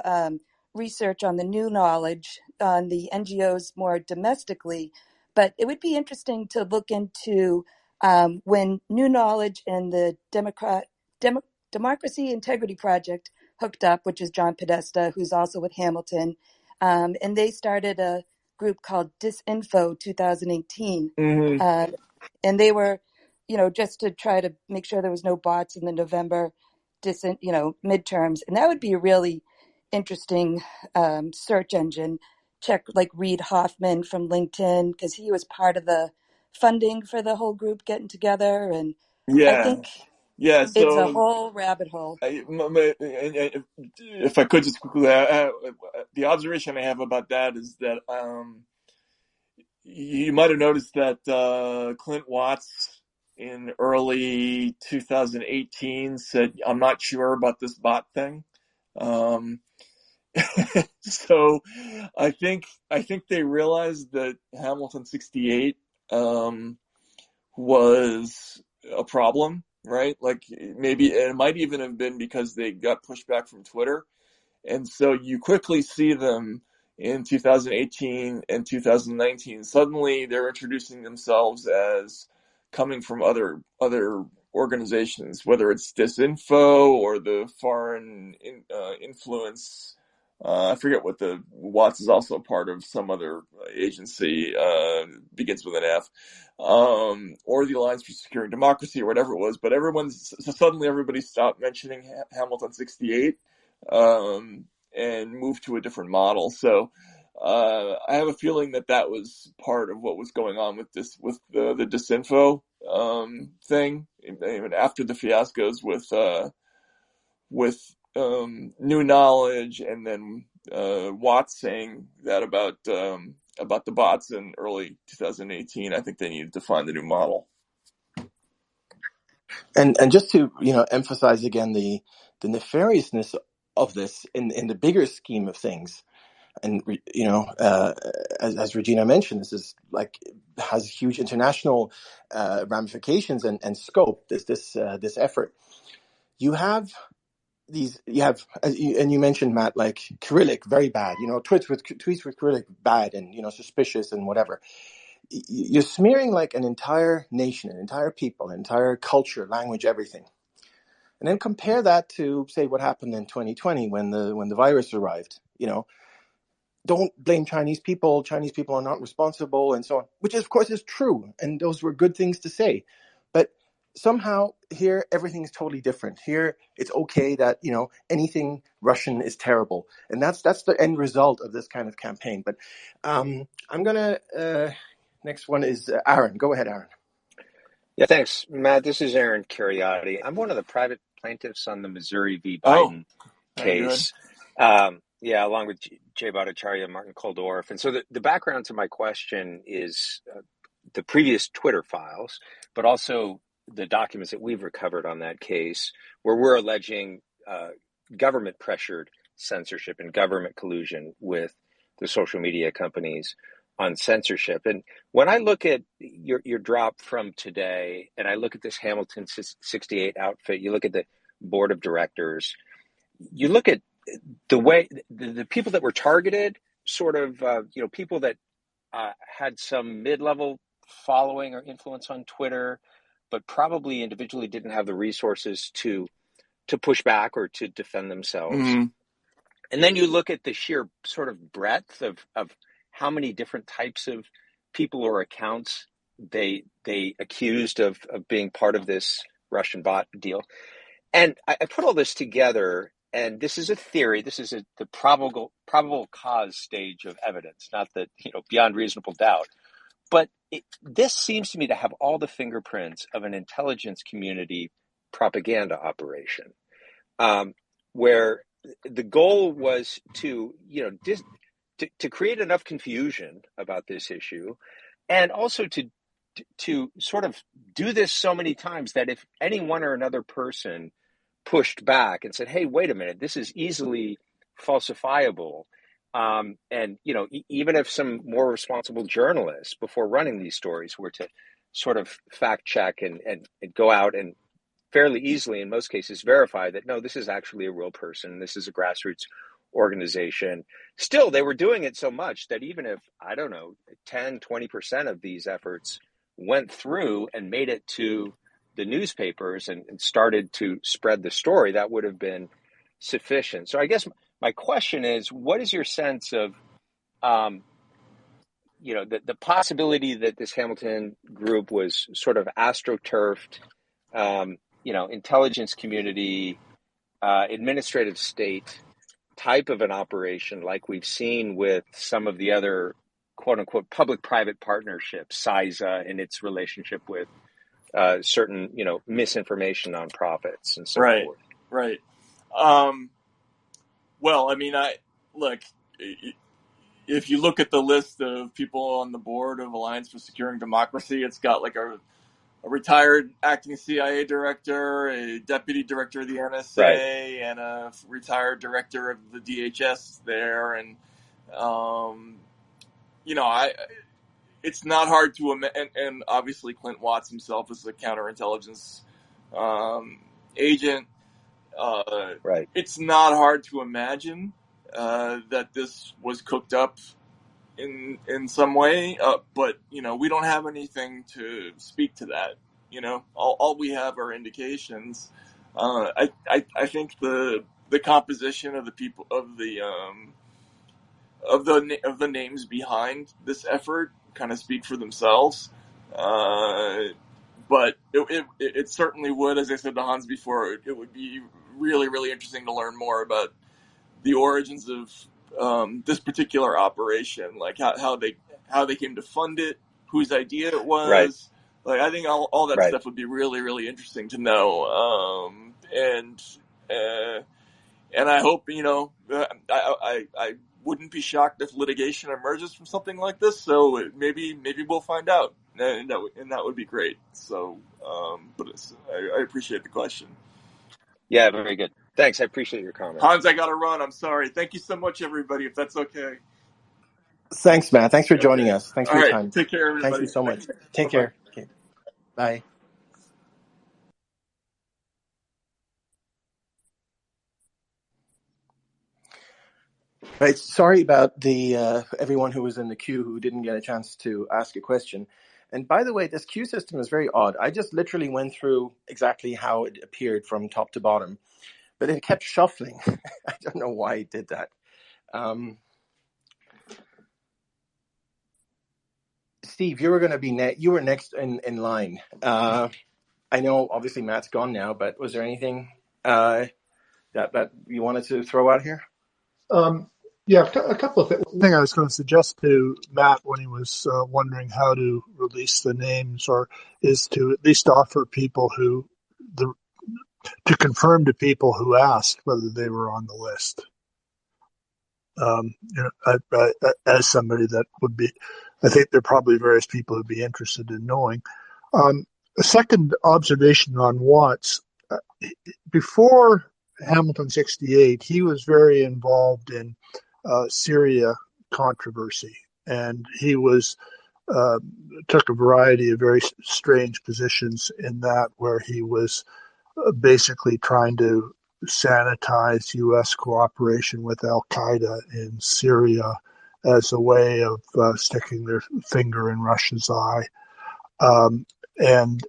research on the new knowledge on the NGOs more domestically, but it would be interesting to look into when New Knowledge and the Democracy Integrity Project hooked up, which is John Podesta, who's also with Hamilton, and they started a group called Disinfo 2018,
Mhm.
and they were, just to try to make sure there was no bots in the November midterms. And that would be a really interesting search engine. Check like Reid Hoffman from LinkedIn, because he was part of the funding for the whole group getting together. And I
Yeah,
think
yeah.
it's a
So,
whole rabbit hole.
if I could just quickly, the observation I have about that is that you might have noticed that Clint Watts in early 2018 said, "I'm not sure about this bot thing." Um, so I think they realized that Hamilton 68 was a problem, right? Like maybe it might even have been because they got pushback from Twitter. And so you quickly see them in 2018 and 2019. Suddenly they're introducing themselves as coming from other organizations, whether it's Disinfo or the Foreign Influence. I forget what Watts is also part of some other agency, begins with an F, or the Alliance for Securing Democracy or whatever it was. But so suddenly everybody stopped mentioning Hamilton 68, and move to a different model. So I have a feeling that was part of what was going on with the Disinfo thing, even after the fiascos with New Knowledge, and then Watts saying that about the bots in early 2018. I think they needed to find a new model.
And just to emphasize again the nefariousness of this in the bigger scheme of things, and as Regina mentioned, this is has huge international ramifications and scope. This effort. You have and you mentioned, Matt, like Cyrillic, very bad. Tweets with Cyrillic, bad, and suspicious and whatever. You're smearing like an entire nation, an entire people, an entire culture, language, everything. And then compare that to, say, what happened in 2020 when the virus arrived. Don't blame Chinese people. Chinese people are not responsible, and so on, which of course is true, and those were good things to say. But somehow here everything is totally different. Here it's okay that anything Russian is terrible, and that's the end result of this kind of campaign. But I'm gonna next one is Aaron. Go ahead, Aaron.
Yeah, thanks, Matt. This is Aaron Cariotti. I'm one of the private plaintiffs on the Missouri v.
Oh,
Biden
very good.
case. Along with Jay Bhattacharya and Martin Koldorf. And so the background to my question is the previous Twitter files, but also the documents that we've recovered on that case, where we're alleging government-pressured censorship and government collusion with the social media companies on censorship. And when I look at your drop from today, and I look at this Hamilton 68 outfit, you look at the board of directors, you look at the way the people that were targeted, sort of, people that had some mid-level following or influence on Twitter, but probably individually didn't have the resources to push back or to defend themselves.
Mm-hmm.
And then you look at the sheer sort of breadth of how many different types of people or accounts they accused of being part of this Russian bot deal. And I put all this together, and this is a theory. This is the probable cause stage of evidence, not the beyond reasonable doubt. But this seems to me to have all the fingerprints of an intelligence community propaganda operation, where the goal was to, to create enough confusion about this issue, and also to sort of do this so many times that if any one or another person pushed back and said, "Hey, wait a minute, this is easily falsifiable," and even if some more responsible journalists before running these stories were to sort of fact check and go out and fairly easily, in most cases, verify that, no, this is actually a real person, this is a grassroots organization. Still, they were doing it so much that even if, I don't know, 10, 20% of these efforts went through and made it to the newspapers and started to spread the story, that would have been sufficient. So I guess my question is, what is your sense of, the possibility that this Hamilton group was sort of astroturfed, intelligence community, administrative state type of an operation, like we've seen with some of the other quote unquote public-private partnerships, CISA and its relationship with certain, misinformation nonprofits and so forth.
Right. Well, I mean, look, if you look at the list of people on the board of Alliance for Securing Democracy, it's got like a retired acting CIA director, a deputy director of the NSA,
Right.
and a retired director of the DHS there. And, it's not hard to imagine. And obviously Clint Watts himself is a counterintelligence agent.
Right.
It's not hard to imagine that this was cooked up in some way, but we don't have anything to speak to that. All we have are indications. I think the composition of the people of the names behind this effort kind of speak for themselves. But it certainly would, as I said to Hans before, it would be really, really interesting to learn more about the origins of this particular operation, like how they came to fund it, whose idea it was.
Right.
Like, I think all that
Right.
stuff would be really, really interesting to know. And I hope, I wouldn't be shocked if litigation emerges from something like this. So maybe we'll find out, and that would be great. So, but I appreciate the question.
Yeah, very good. Thanks. I appreciate your comments.
Hans, I got to run. I'm sorry. Thank you so much, everybody, if that's okay.
Thanks, Matt. Thanks for joining us. Thanks for your time.
Take care, everybody.
Thank you so much. Take care. Okay. Bye. Right. Sorry about the everyone who was in the queue who didn't get a chance to ask a question. And by the way, this queue system is very odd. I just literally went through exactly how it appeared from top to bottom, but it kept shuffling. I don't know why it did that. Steve, you were going to be you were next in line. I know, obviously, Matt's gone now, but was there anything that you wanted to throw out here?
Yeah, a couple of things. One thing I was going to suggest to Matt when he was wondering how to release the names, is to at least offer people to confirm to people who asked whether they were on the list. As somebody that would be, I think there are probably various people who'd be interested in knowing. A second observation on Watts, before Hamilton 68, he was very involved in Syria controversy, and he took a variety of very strange positions in that, where he was basically trying to sanitize U.S. cooperation with Al-Qaeda in Syria as a way of sticking their finger in Russia's eye. And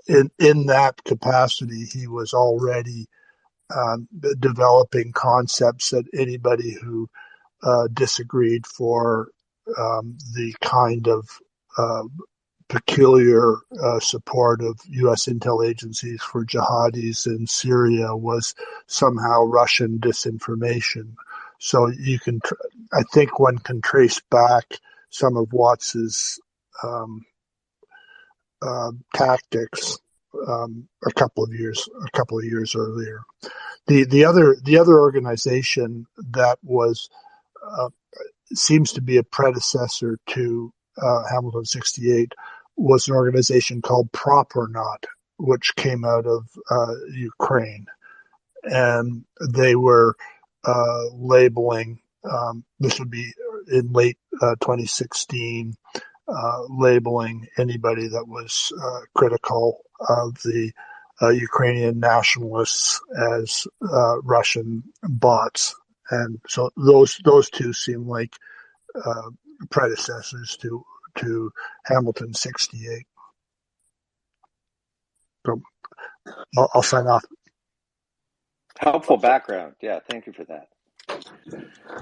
in that capacity, he was already developing concepts that anybody who disagreed for the kind of peculiar support of U.S. intel agencies for jihadis in Syria was somehow Russian disinformation. So I think one can trace back some of Watts's tactics a couple of years earlier. The other organization that was seems to be a predecessor to Hamilton 68 was an organization called Prop or Not, which came out of Ukraine, and they were labeling. This would be in late 2016. Labeling anybody that was critical of the Ukrainian nationalists as Russian bots, and so those two seem like predecessors to Hamilton 68. So I'll sign off.
Helpful background. Yeah, thank you for that.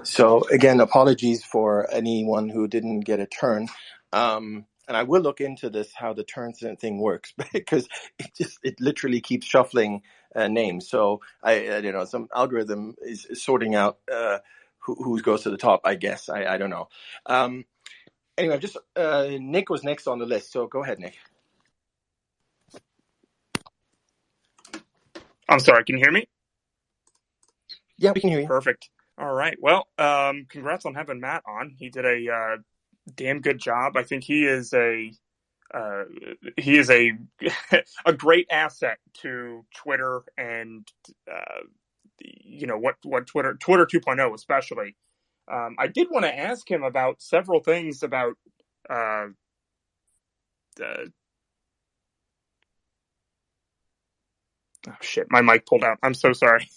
So again, apologies for anyone who didn't get a turn. And I will look into this, how the turn thing works, because it literally keeps shuffling names. So some algorithm is sorting out who goes to the top, I guess. I don't know. Anyway, just Nick was next on the list. So go ahead, Nick.
I'm sorry, can you hear me?
Yeah, we can hear you.
Perfect. All right. Well, congrats on having Matt on. He did a damn good job. I think he is a a great asset to Twitter and what Twitter 2.0 especially. I did want to ask him about several things about oh shit, my mic pulled out. I'm so sorry.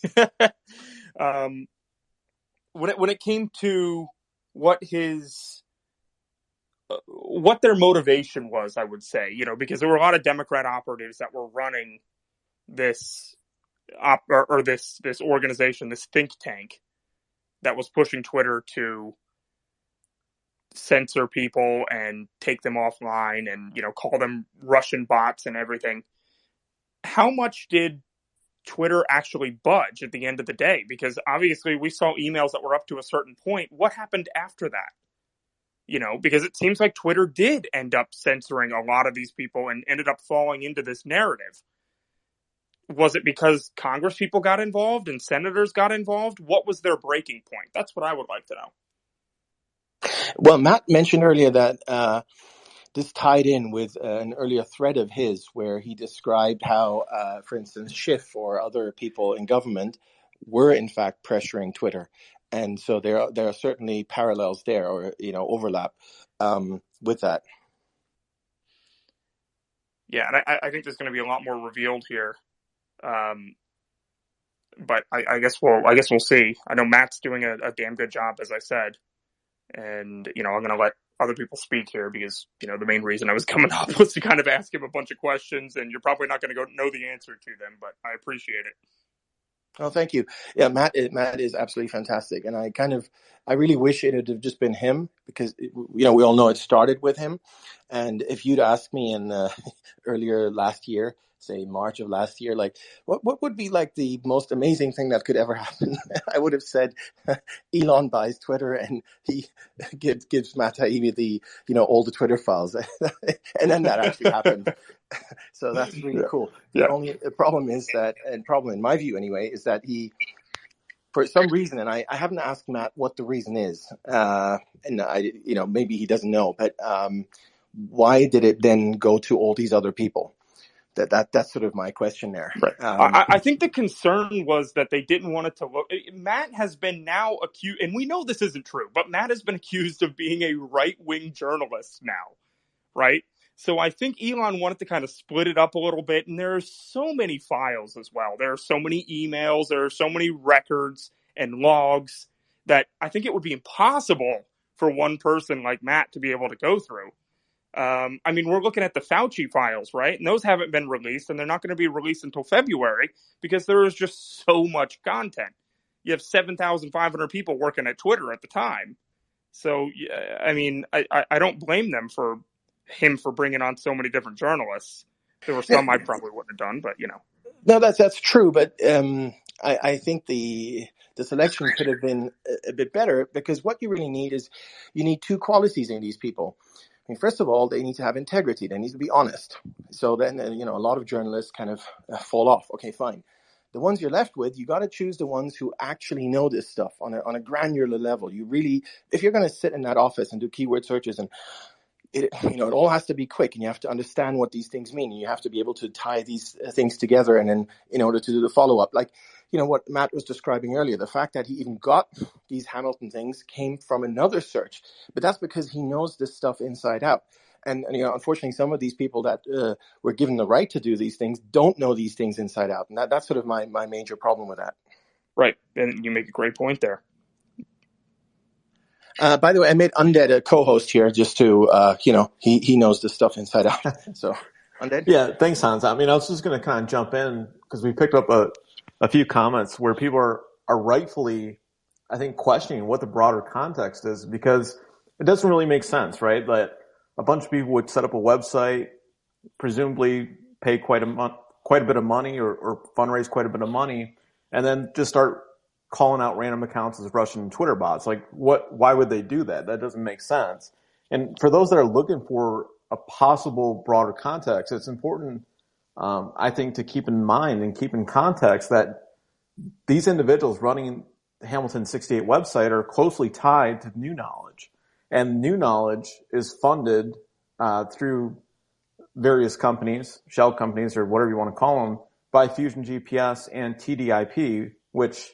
When it came to what their motivation was, I would say, because there were a lot of Democrat operatives that were running this this organization, this think tank that was pushing Twitter to censor people and take them offline and, call them Russian bots and everything. How much did Twitter actually budge at the end of the day? Because obviously we saw emails that were up to a certain point. What happened after that? Because it seems like Twitter did end up censoring a lot of these people and ended up falling into this narrative. Was it because Congress people got involved and senators got involved? What was their breaking point? That's what I would like to know.
Well, Matt mentioned earlier that this tied in with an earlier thread of his where he described how, for instance, Schiff or other people in government were in fact pressuring Twitter. And so there are certainly parallels there, or overlap with that.
Yeah, and I think there's going to be a lot more revealed here, but I guess we'll see. I know Matt's doing a damn good job, as I said, and I'm going to let other people speak here because the main reason I was coming up was to kind of ask him a bunch of questions, and you're probably not going to know the answer to them, but I appreciate it.
Oh, thank you. Yeah, Matt is absolutely fantastic. And I really wish it had just been him because, we all know it started with him. And if you'd asked me in earlier last year, say March of last year, like what would be like the most amazing thing that could ever happen? I would have said Elon buys Twitter and he gives Matt Taibbi the, all the Twitter files. And then that actually happened. So that's really cool.
Yeah.
The only problem is that, and problem in my view anyway, is that he, for some reason, and I haven't asked Matt what the reason is, and maybe he doesn't know, but why did it then go to all these other people? That's sort of my question there.
Right. I think the concern was that they didn't want it to look. Matt has been now accused, and we know this isn't true, but Matt has been accused of being a right-wing journalist now, right? So I think Elon wanted to kind of split it up a little bit, and there are so many files as well. There are so many emails, there are so many records and logs that I think it would be impossible for one person like Matt to be able to go through. We're looking at the Fauci files, right? And those haven't been released, and they're not going to be released until February because there is just so much content. You have 7,500 people working at Twitter at the time. So, I don't blame them for bringing on so many different journalists. There were some I probably wouldn't have done, but
No, that's true. But I think the selection could have been a bit better because what you really need is you need two qualities in these people. I mean, first of all, they need to have integrity. They need to be honest. So then, a lot of journalists kind of fall off. Okay, fine. The ones you're left with, you got to choose the ones who actually know this stuff on a granular level. You really, if you're going to sit in that office and do keyword searches, and it all has to be quick, and you have to understand what these things mean, and you have to be able to tie these things together, and then in order to do the follow-up, like what Matt was describing earlier, the fact that he even got these Hamilton things came from another search, but that's because he knows this stuff inside out. And unfortunately, some of these people that were given the right to do these things don't know these things inside out, and that's sort of my major problem with that.
Right, and you make a great point there.
By the way, I made Undead a co-host here just to, he knows this stuff inside out. So, Undead?
Yeah, thanks, Hans. I mean, I was just going to kind of jump in because we picked up a few comments where people are rightfully, I think, questioning what the broader context is, because it doesn't really make sense, right? That a bunch of people would set up a website, presumably pay quite a bit of money or fundraise quite a bit of money, and then just start calling out random accounts as Russian Twitter bots. Like, why would they do that? That doesn't make sense. And for those that are looking for a possible broader context, it's important, I think, to keep in mind and keep in context that these individuals running the Hamilton 68 website are closely tied to New Knowledge. And New Knowledge is funded through various companies, shell companies, or whatever you want to call them, by Fusion GPS and TDIP, which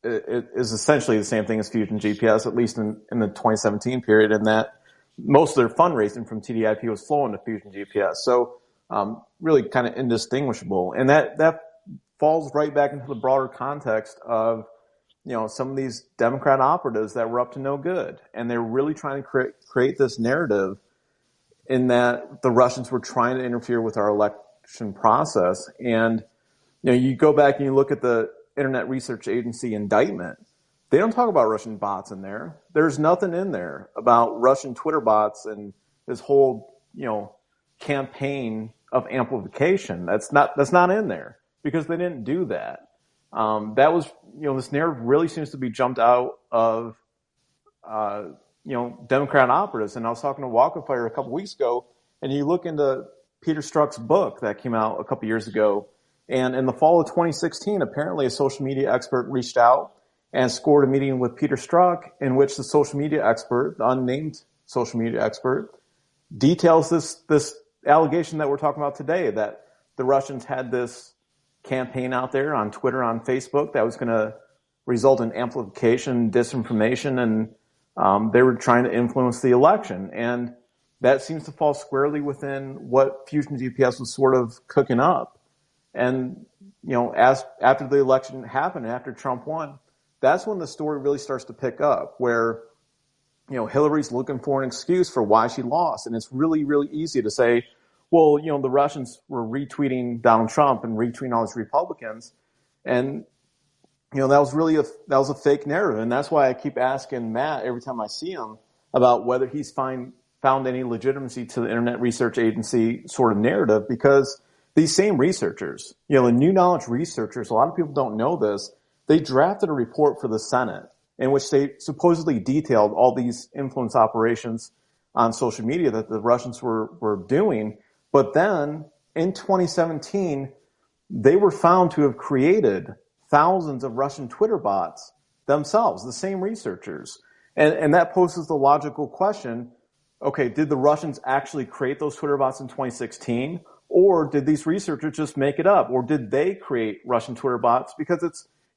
is essentially the same thing as Fusion GPS, at least in the 2017 period, and that most of their fundraising from TDIP was flowing to Fusion GPS. So really kind of indistinguishable. And that falls right back into the broader context of some of these Democrat operatives that were up to no good. And they're really trying to create this narrative in that the Russians were trying to interfere with our election process. And you go back and you look at the Internet Research Agency indictment, they don't talk about Russian bots in there. There's nothing in there about Russian Twitter bots and this whole, campaign of amplification. That's not in there because they didn't do that. That was, this narrative really seems to be jumped out of, Democrat operatives. And I was talking to Walkenfire a couple weeks ago, and you look into Peter Strzok's book that came out a couple years ago. And in the fall of 2016, apparently a social media expert reached out and scored a meeting with Peter Strzok, in which the social media expert, the unnamed social media expert, details this allegation that we're talking about today, that the Russians had this campaign out there on Twitter, on Facebook, that was going to result in amplification, disinformation, and they were trying to influence the election. And that seems to fall squarely within what Fusion GPS was sort of cooking up. And, after the election happened, after Trump won, that's when the story really starts to pick up, where, Hillary's looking for an excuse for why she lost. And it's really, really easy to say, well, the Russians were retweeting Donald Trump and retweeting all these Republicans. And, that was a fake narrative. And that's why I keep asking Matt every time I see him about whether he's found any legitimacy to the Internet Research Agency sort of narrative, because these same researchers, the New Knowledge researchers, a lot of people don't know this, they drafted a report for the Senate in which they supposedly detailed all these influence operations on social media that the Russians were doing. But then in 2017, they were found to have created thousands of Russian Twitter bots themselves, the same researchers. And that poses the logical question, okay, did the Russians actually create those Twitter bots in 2016? Or did these researchers just make it up? Or did they create Russian Twitter bots? Because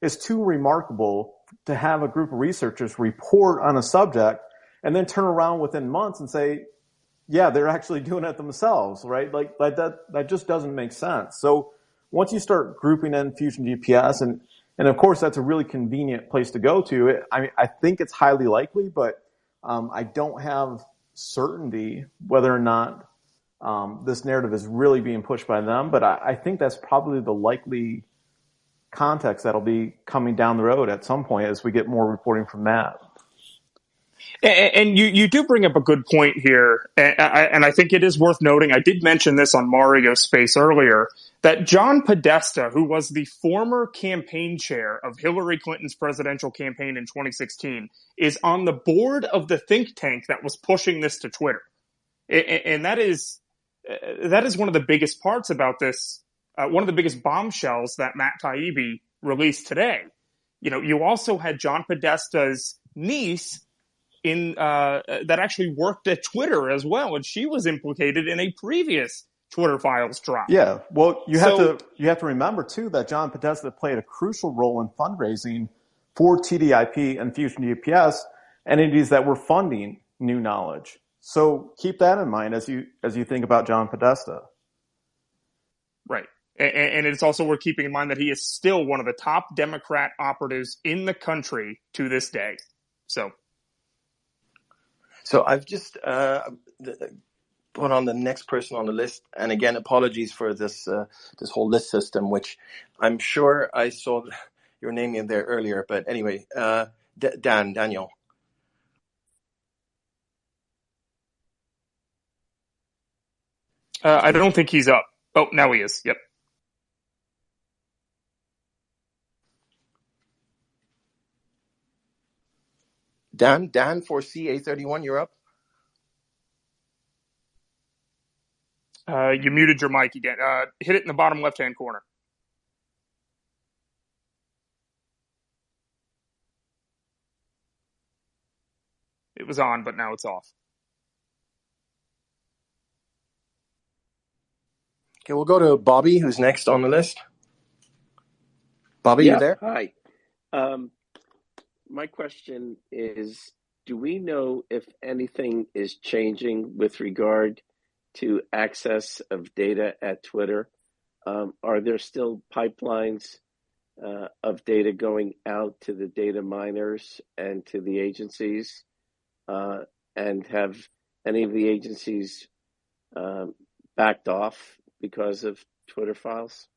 it's too remarkable to have a group of researchers report on a subject and then turn around within months and say, yeah, they're actually doing it themselves, right? Like that just doesn't make sense. So once you start grouping in Fusion GPS, and of course that's a really convenient place to go to, I think it's highly likely, but I don't have certainty whether or not this narrative is really being pushed by them, but I think that's probably the likely context that'll be coming down the road at some point as we get more reporting from Matt.
And you do bring up a good point here, and I think it is worth noting. I did mention this on Mario's Space earlier, that John Podesta, who was the former campaign chair of Hillary Clinton's presidential campaign in 2016, is on the board of the think tank that was pushing this to Twitter. And that is one of the biggest parts about this, one of the biggest bombshells that Matt Taibbi released today. You also had John Podesta's niece that actually worked at Twitter as well, and she was implicated in a previous Twitter files drop.
Yeah, well, you have to remember too that John Podesta played a crucial role in fundraising for TDIP and Fusion UPS, entities that were funding New Knowledge. So keep that in mind as you think about John Podesta.
Right. And it's also worth keeping in mind that he is still one of the top Democrat operatives in the country to this day. So
I've just put on the next person on the list, and again, apologies for this whole list system, which I'm sure I saw your name in there earlier. But anyway, Daniel.
I don't think he's up. Oh, now he is. Yep.
Dan for CA31, you're up.
You muted your mic again. Hit it in the bottom left-hand corner. It was on, but now it's off.
Okay, we'll go to Bobby, who's next on the list. Bobby, you there?
Hi. My question is, do we know if anything is changing with regard to access of data at Twitter? Are there still pipelines of data going out to the data miners and to the agencies? And have any of the agencies backed off because of Twitter files?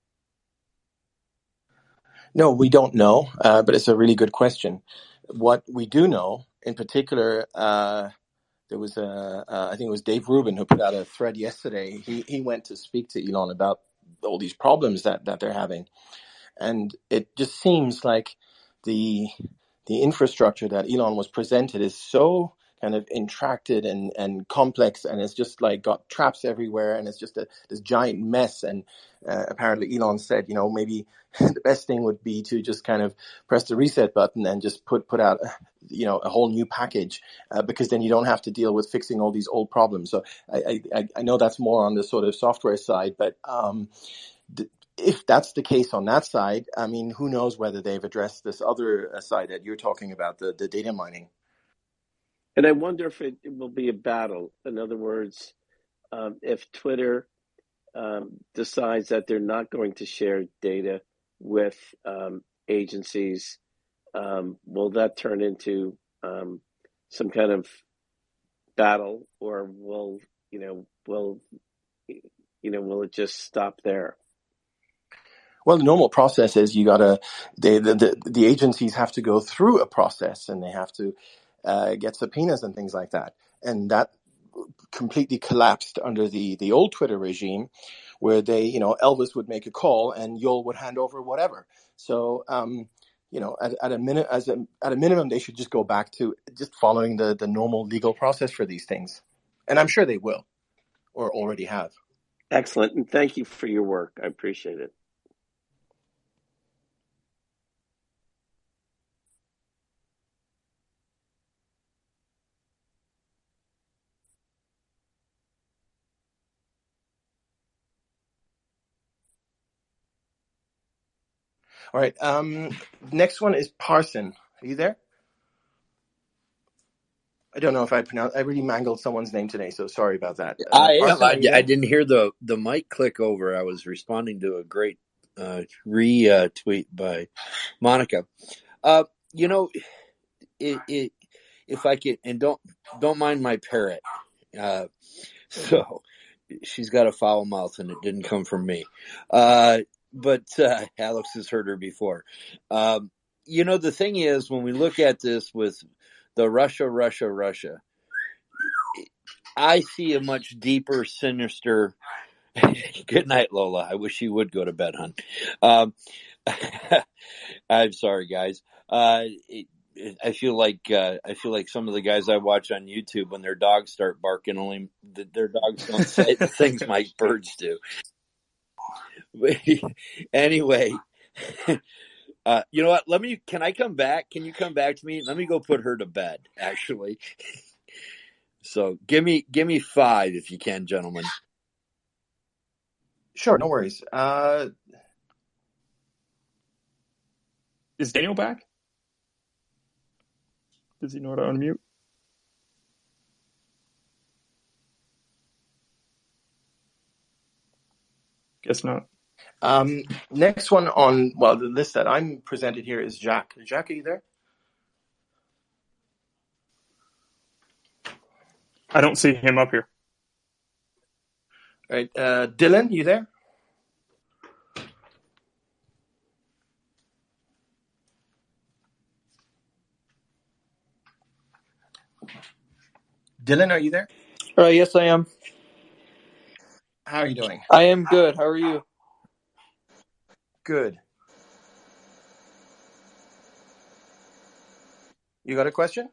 No, we don't know, but it's a really good question. What we do know, in particular, there was I think it was Dave Rubin who put out a thread yesterday. He went to speak to Elon about all these problems that they're having, and it just seems like the infrastructure that Elon was presented is so kind of intracted and complex, and it's just like got traps everywhere, and it's just this giant mess. And apparently Elon said, maybe the best thing would be to just kind of press the reset button and just put out, a whole new package, because then you don't have to deal with fixing all these old problems. So I know that's more on the sort of software side, but if that's the case on that side, I mean, who knows whether they've addressed this other side that you're talking about, the data mining.
And I wonder if it will be a battle. In other words, if Twitter decides that they're not going to share data with agencies, will that turn into some kind of battle, or will it just stop there?
Well, the normal process is the agencies have to go through a process, and they have to get subpoenas and things like that. And that completely collapsed under the old Twitter regime, where they, Elvis would make a call and Yoel would hand over whatever. So, at a minimum, they should just go back to just following the normal legal process for these things. And I'm sure they will, or already have.
Excellent. And thank you for your work. I appreciate it.
All right. Next one is Parson. Are you there? I don't know if I really mangled someone's name today, so sorry about that.
I am.
Parson,
I didn't hear the mic click over. I was responding to a great retweet by Monica. If I can, and don't mind my parrot. So she's got a foul mouth, and it didn't come from me. But Alex has heard her before. The thing is, when we look at this with the Russia, I see a much deeper, sinister Good night, Lola. I wish you would go to bed, hon. Um, I'm sorry, guys. I feel like some of the guys I watch on YouTube, when their dogs start barking, only their dogs don't say the things my birds do. Anyway, you know what? Can I come back? Can you come back to me? Let me go put her to bed, actually. So give me 5 if you can, gentlemen.
Sure, no worries.
Is Daniel back? Does he know how to unmute? Guess not.
Next one on, well, the list that I'm presented here is Jack. Jack, are you there?
I don't see him up here.
All right. Dylan, you there? Dylan, are you there?
Yes, I am.
How are you doing?
I am good. How are you?
Good. You got a question?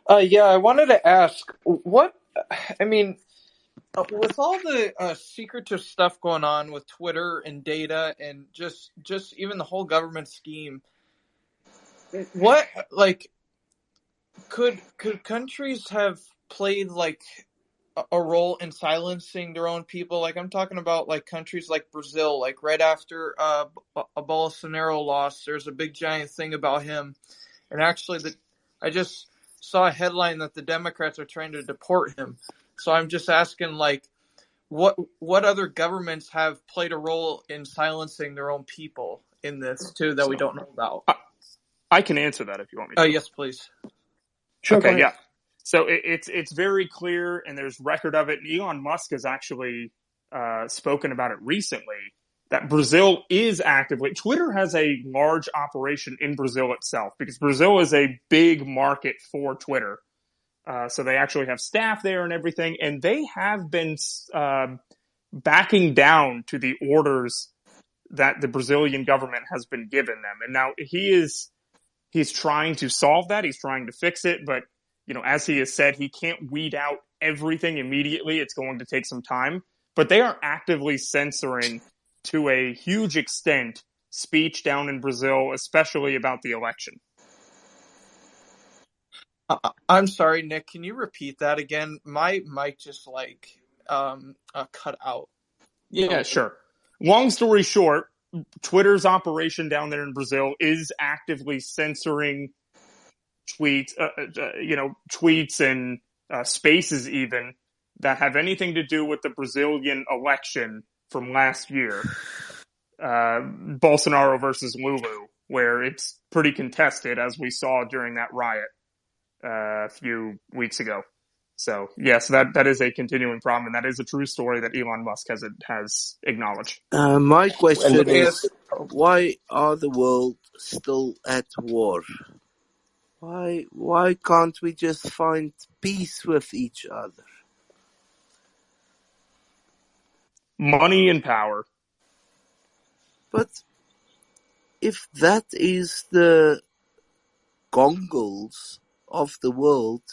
Yeah, I wanted to ask with all the secretive stuff going on with Twitter and data and just even the whole government scheme, what could countries have played a role in silencing their own people? Like, I'm talking about countries like Brazil, right after a Bolsonaro lost, there's a big giant thing about him. And actually, I just saw a headline that the Democrats are trying to deport him. So I'm just asking, what other governments have played a role in silencing their own people in this too that we don't know about?
I can answer that if you want me to.
Yes, please.
Sure.
Okay, yeah. So it's very clear, and there's record of it. And Elon Musk has actually spoken about it recently, that Brazil is actively... Twitter has a large operation in Brazil itself, because Brazil is a big market for Twitter. So they actually have staff there and everything, and they have been backing down to the orders that the Brazilian government has been given them. And now he's trying to solve that. He's trying to fix it, but as he has said, he can't weed out everything immediately. It's going to take some time, but they are actively censoring, to a huge extent, speech down in Brazil, especially about the election.
I'm sorry, Nick. Can you repeat that again? My mic just cut out.
Yeah, sure. Long story short, Twitter's operation down there in Brazil is actively censoring tweets, tweets and spaces even that have anything to do with the Brazilian election from last year, Bolsonaro versus Lulu, where it's pretty contested, as we saw during that riot a few weeks ago. So yes, that is a continuing problem, and that is a true story that Elon Musk has acknowledged.
My question is, why are the world still at war? Why can't we just find peace with each other?
Money and power.
But if that is the gongles of the world,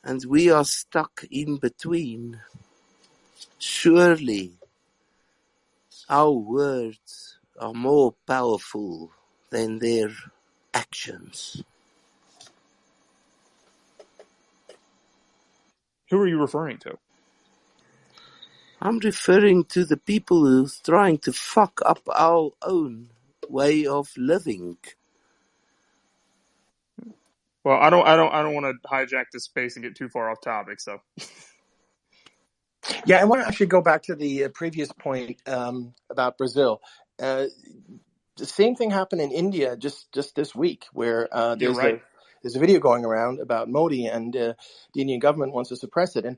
and we are stuck in between, surely our words are more powerful than their actions.
Who are you referring to?
I'm referring to the people who are trying to fuck up our own way of living.
Well, I don't want to hijack this space and get too far off topic. So,
yeah, I want to actually go back to the previous point about Brazil. The same thing happened in India just this week, where there's a video going around about Modi, and the Indian government wants to suppress it. And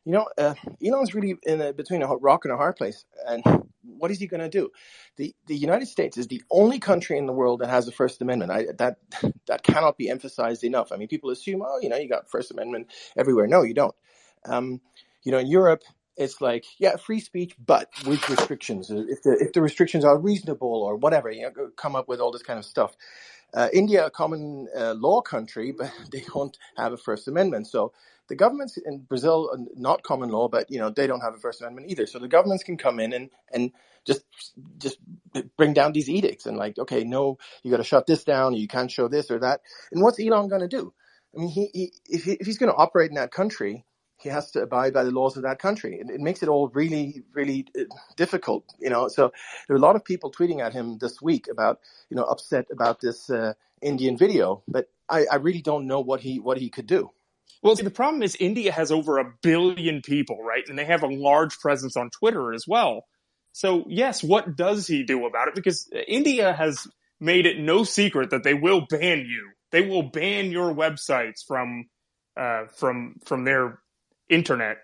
Elon's really between a rock and a hard place. And what is he going to do? The United States is the only country in the world that has a First Amendment. That cannot be emphasized enough. I mean, people assume, you got First Amendment everywhere. No, you don't. In Europe, it's like, yeah, free speech, but with restrictions. If the restrictions are reasonable or whatever, come up with all this kind of stuff. India, a common law country, but they don't have a First Amendment. So the governments in Brazil, not common law, but they don't have a First Amendment either. So the governments can come in and just bring down these edicts and like, okay, no, you got to shut this down. You can't show this or that. And what's Elon going to do? I mean, if he's going to operate in that country, he has to abide by the laws of that country. It makes it all really, really difficult, So there are a lot of people tweeting at him this week about, upset about this Indian video. But I really don't know what he could do.
Well, see, the problem is India has over 1 billion people, right? And they have a large presence on Twitter as well. So, yes, what does he do about it? Because India has made it no secret that they will ban you. They will ban your websites from their internet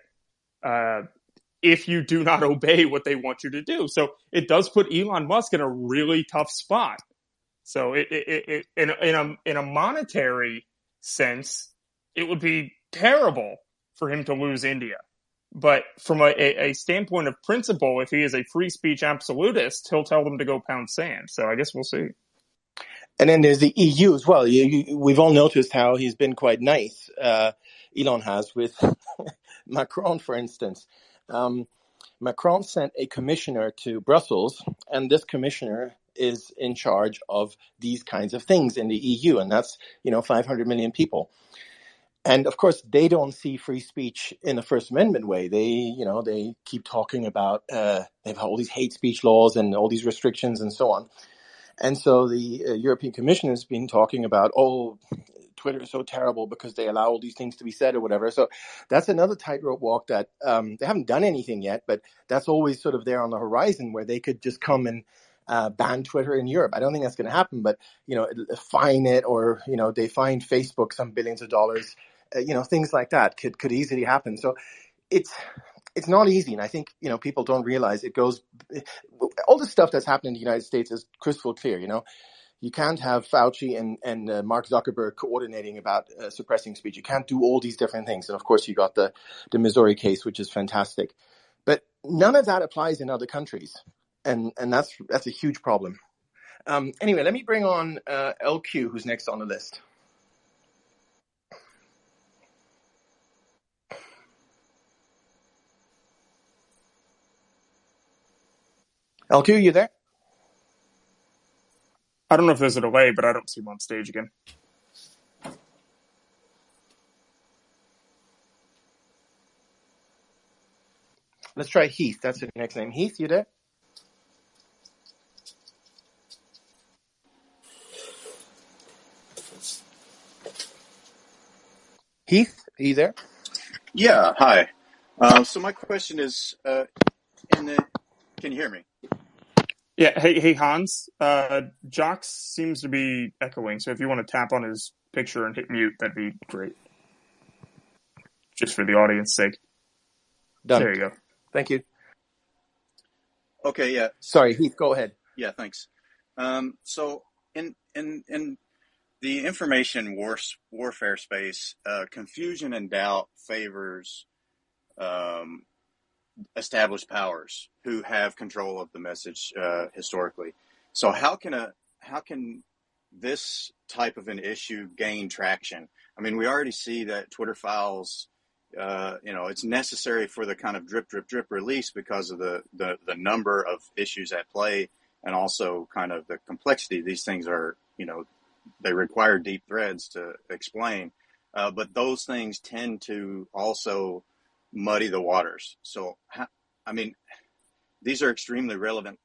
if you do not obey what they want you to do. So it does put Elon Musk in a really tough spot. So in a monetary sense, it would be terrible for him to lose India. But from a standpoint of principle, if he is a free speech absolutist, he'll tell them to go pound sand. So I guess we'll see.
And then there's the EU as well. We've all noticed how he's been quite nice, Elon has, with Macron, for instance. Macron sent a commissioner to Brussels, and this commissioner is in charge of these kinds of things in the EU, and that's 500 million people. And of course, they don't see free speech in a First Amendment way. They keep talking about they have all these hate speech laws and all these restrictions and so on. And so the European Commission has been talking about, Twitter is so terrible because they allow all these things to be said or whatever. So that's another tightrope walk that they haven't done anything yet, but that's always sort of there on the horizon where they could just come and ban Twitter in Europe. I don't think that's going to happen, but fine it, or they fine Facebook some billions of dollars. Things like that could easily happen. So it's not easy, and I think people don't realize it goes. All the stuff that's happened in the United States is crystal clear. You can't have Fauci and Mark Zuckerberg coordinating about suppressing speech. You can't do all these different things, and of course you got the Missouri case, which is fantastic, but none of that applies in other countries, and that's a huge problem. Anyway, let me bring on LQ, who's next on the list. LQ, you there?
I don't know if there's a delay, but I don't see him on stage again.
Let's try Heath. That's the next name. Heath, you there? Heath, are you there?
Yeah, hi. So my question is, can you hear me?
Yeah, hey Hans. Jox seems to be echoing, so if you want to tap on his picture and hit mute, that'd be great. Just for the audience's sake.
Done.
There you go.
Thank you.
Okay, yeah.
Sorry, Heath, go ahead.
Yeah, thanks. So in the information warfare space, confusion and doubt favors established powers who have control of the message historically. So how can this type of an issue gain traction? I mean, we already see that Twitter files, it's necessary for the kind of drip release because of the number of issues at play, and also kind of the complexity. These things are, they require deep threads to explain, but those things tend to also muddy the waters. So, these are extremely relevant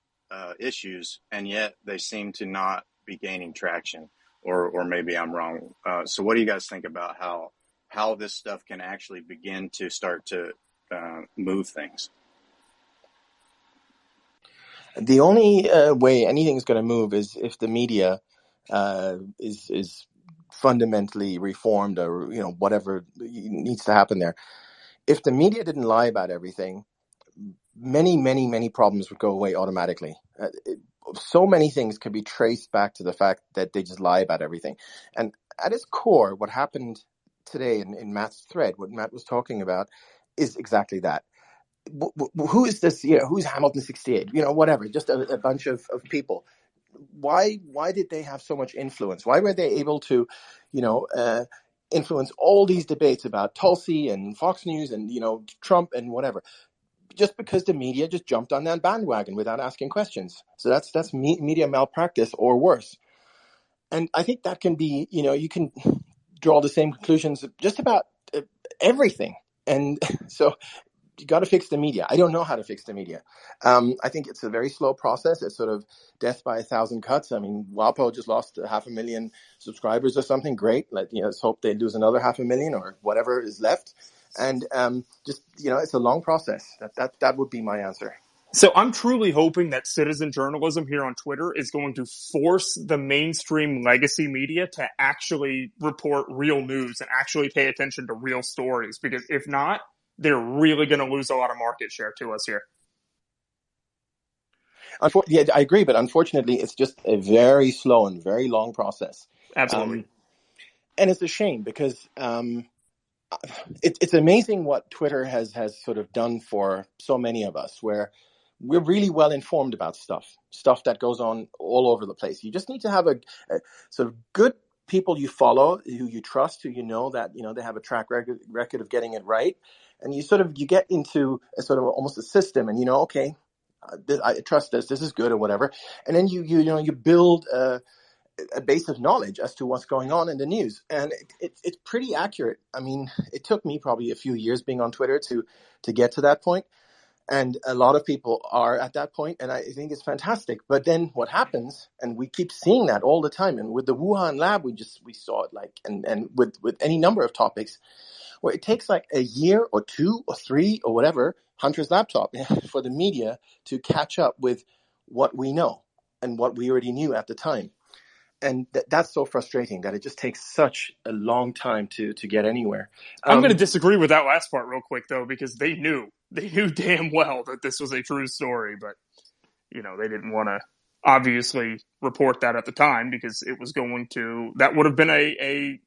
issues, and yet they seem to not be gaining traction, or maybe I'm wrong. So what do you guys think about how this stuff can actually begin to start to move things?
The only way anything's going to move is if the media is fundamentally reformed, or whatever needs to happen there. If the media didn't lie about everything, many problems would go away automatically. So many things can be traced back to the fact that they just lie about everything. And at its core, what happened today in Matt's thread, what Matt was talking about, is exactly that. who is this? Who's Hamilton 68? Whatever, just a bunch of people. Why did they have so much influence? Why were they able to, influence all these debates about Tulsi and Fox News and Trump and whatever? Just because the media just jumped on that bandwagon without asking questions. So that's media malpractice or worse. And I think that can be, you can draw the same conclusions just about everything. And so you got to fix the media. I don't know how to fix the media. I think it's a very slow process. It's sort of death by 1,000 cuts. I mean, WAPO just lost 500,000 subscribers or something. Great. Let's hope they lose another 500,000 or whatever is left. And it's a long process. That would be my answer.
So I'm truly hoping that citizen journalism here on Twitter is going to force the mainstream legacy media to actually report real news and actually pay attention to real stories. Because if not, they're really going to lose a lot of market share to us here.
Yeah, I agree, but unfortunately, it's just a very slow and very long process.
Absolutely.
And it's a shame because it's amazing what Twitter has sort of done for so many of us, where we're really well informed about stuff that goes on all over the place. You just need to have a sort of good people you follow, who you trust, who that they have a track record of getting it right, and you get into a sort of almost a system, and okay, I trust this is good or whatever, and then you build a base of knowledge as to what's going on in the news, and it's pretty accurate. I mean, it took me probably a few years being on Twitter to get to that point. And a lot of people are at that point, and I think it's fantastic. But then what happens, and we keep seeing that all the time, and with the Wuhan lab, we saw it and with any number of topics, where it takes like a year or 2 or 3 or whatever, Hunter's laptop, for the media to catch up with what we know and what we already knew at the time. And that's so frustrating that it just takes such a long time to get anywhere.
I'm going to disagree with that last part real quick, though, because they knew damn well that this was a true story, but they didn't want to obviously report that at the time because it was that would have been a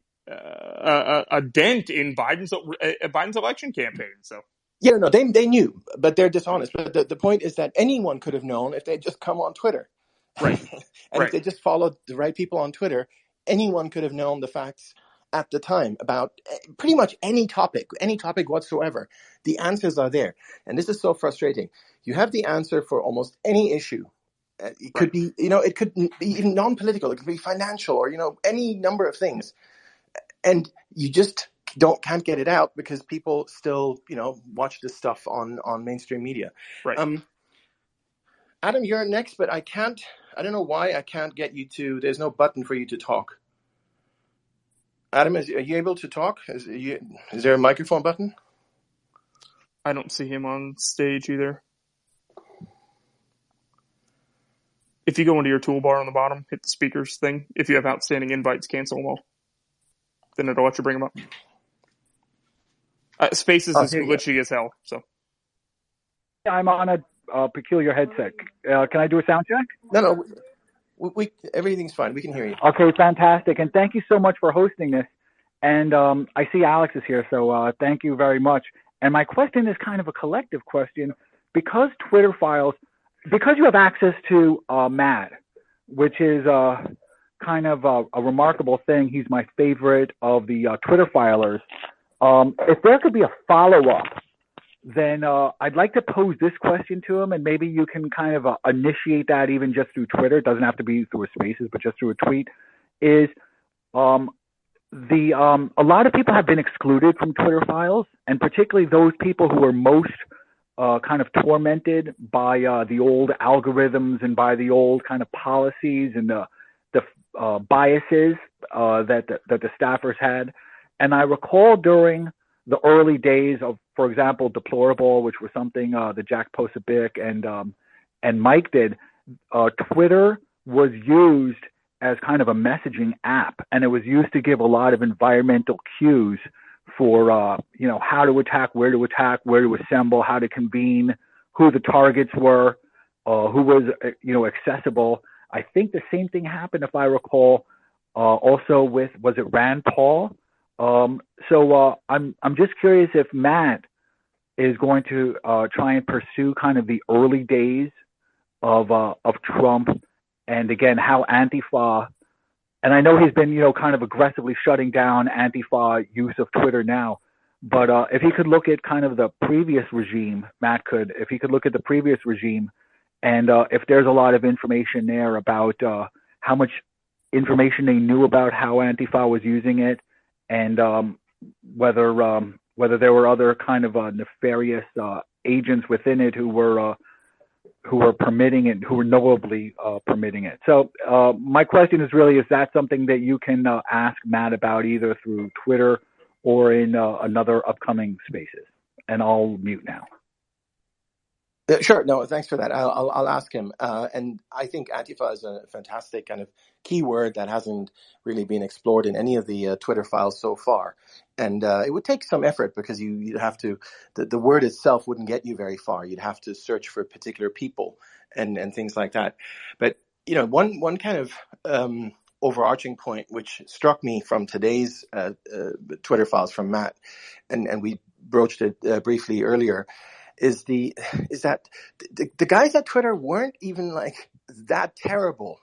dent in Biden's election campaign. So.
Yeah, no, they knew, but they're dishonest. But the point is that anyone could have known if they'd just come on Twitter.
Right.
And if they just followed the right people on Twitter, anyone could have known the facts at the time about pretty much any topic whatsoever. The answers are there. And this is so frustrating. You have the answer for almost any issue. It could be, it could be even non-political. It could be financial or, any number of things. And you just can't get it out because people still, watch this stuff on mainstream media.
Right.
Adam, you're next, but I don't know why I can't get you there's no button for you to talk. Adam, are you able to talk? Is there a microphone button?
I don't see him on stage either. If you go into your toolbar on the bottom, hit the speakers thing. If you have outstanding invites, cancel them all. Then it'll let you bring them up. Spaces is glitchy as hell, so.
I'm on a peculiar headset. Can I do a sound check?
No. Everything's fine. We can hear you.
Okay, fantastic. And thank you so much for hosting this. And I see Alex is here, so thank you very much. And my question is kind of a collective question. Because because you have access to Matt, which is kind of a remarkable thing. He's my favorite of the Twitter filers. If there could be a follow-up, then I'd like to pose this question to him, and maybe you can kind of initiate that even just through Twitter. It doesn't have to be through a Spaces, but just through a tweet. Is a lot of people have been excluded from Twitter files, and particularly those people who are most kind of tormented by the old algorithms and by the old kind of policies and the biases that the staffers had. And I recall during the early days of, for example, Deplorable, which was something that Jack Posobiec and Mike did, Twitter was used as kind of a messaging app, and it was used to give a lot of environmental cues for how to attack, where to assemble, how to convene, who the targets were, who was accessible. I think the same thing happened, if I recall, also with, was it Rand Paul? So I'm just curious if Matt is going to try and pursue kind of the early days of Trump, and again how Antifa. And I know he's been, kind of aggressively shutting down Antifa use of Twitter now. But if he could look at kind of the previous regime, if he could look at the previous regime, and if there's a lot of information there about how much information they knew about how Antifa was using it, and whether there were other kind of nefarious agents within it who were permitting it, who were knowably permitting it. So my question is really, is that something that you can ask Matt about either through Twitter or in another upcoming spaces? And I'll mute now.
Sure. No, thanks for that. I'll ask him. And I think Antifa is a fantastic kind of keyword that hasn't really been explored in any of the Twitter files so far. And it would take some effort because you'd have to, the word itself wouldn't get you very far. You'd have to search for particular people and things like that. But, one kind of overarching point which struck me from today's Twitter files from Matt, and we broached it briefly earlier, is that the guys at Twitter weren't even like that terrible,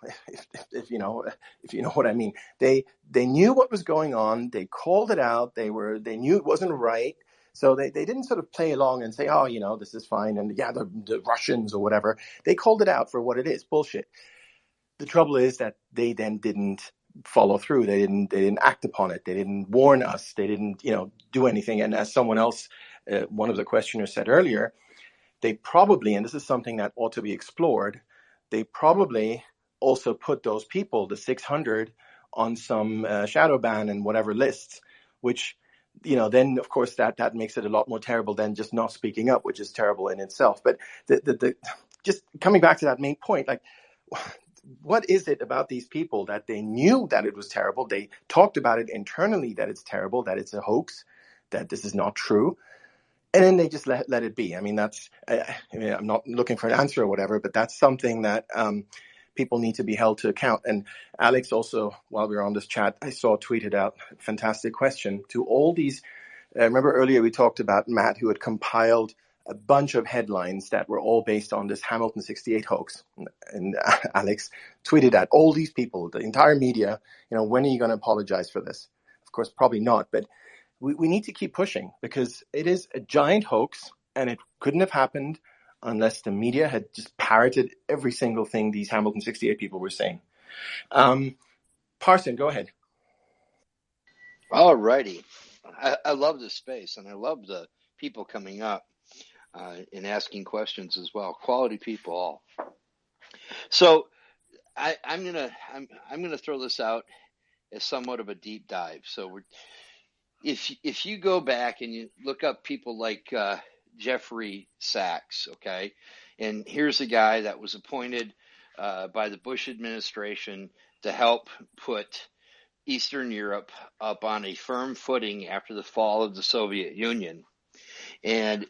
if you know what I mean. They knew what was going on. They called it out. They knew it wasn't right. So they didn't sort of play along and say, oh, this is fine. And yeah, the Russians or whatever. They called it out for what it is, bullshit. The trouble is that they then didn't follow through. They didn't act upon it. They didn't warn us. They didn't, do anything. And as someone else, one of the questioners said earlier, they probably, and this is something that ought to be explored, they probably also put those people, the 600, on some shadow ban and whatever lists, which, then of course that makes it a lot more terrible than just not speaking up, which is terrible in itself. But the just coming back to that main point, like, what is it about these people that they knew that it was terrible? They talked about it internally, that it's terrible, that it's a hoax, that this is not true. And then they just let it be. I mean, I'm not looking for an answer or whatever, but that's something that people need to be held to account. And Alex also, while we were on this chat, I saw tweeted out, fantastic question, to all these. Remember earlier we talked about Matt, who had compiled a bunch of headlines that were all based on this Hamilton 68 hoax. And Alex tweeted at all these people, the entire media, when are you going to apologize for this? Of course, probably not, but we need to keep pushing because it is a giant hoax and it couldn't have happened unless the media had just parroted every single thing these Hamilton 68 people were saying. Parson, go ahead.
All righty. I love this space and I love the people coming up and asking questions as well. Quality people all. So I'm gonna throw this out as somewhat of a deep dive. So if you go back and you look up people like Jeffrey Sachs, okay, and here's a guy that was appointed by the Bush administration to help put Eastern Europe up on a firm footing after the fall of the Soviet Union. And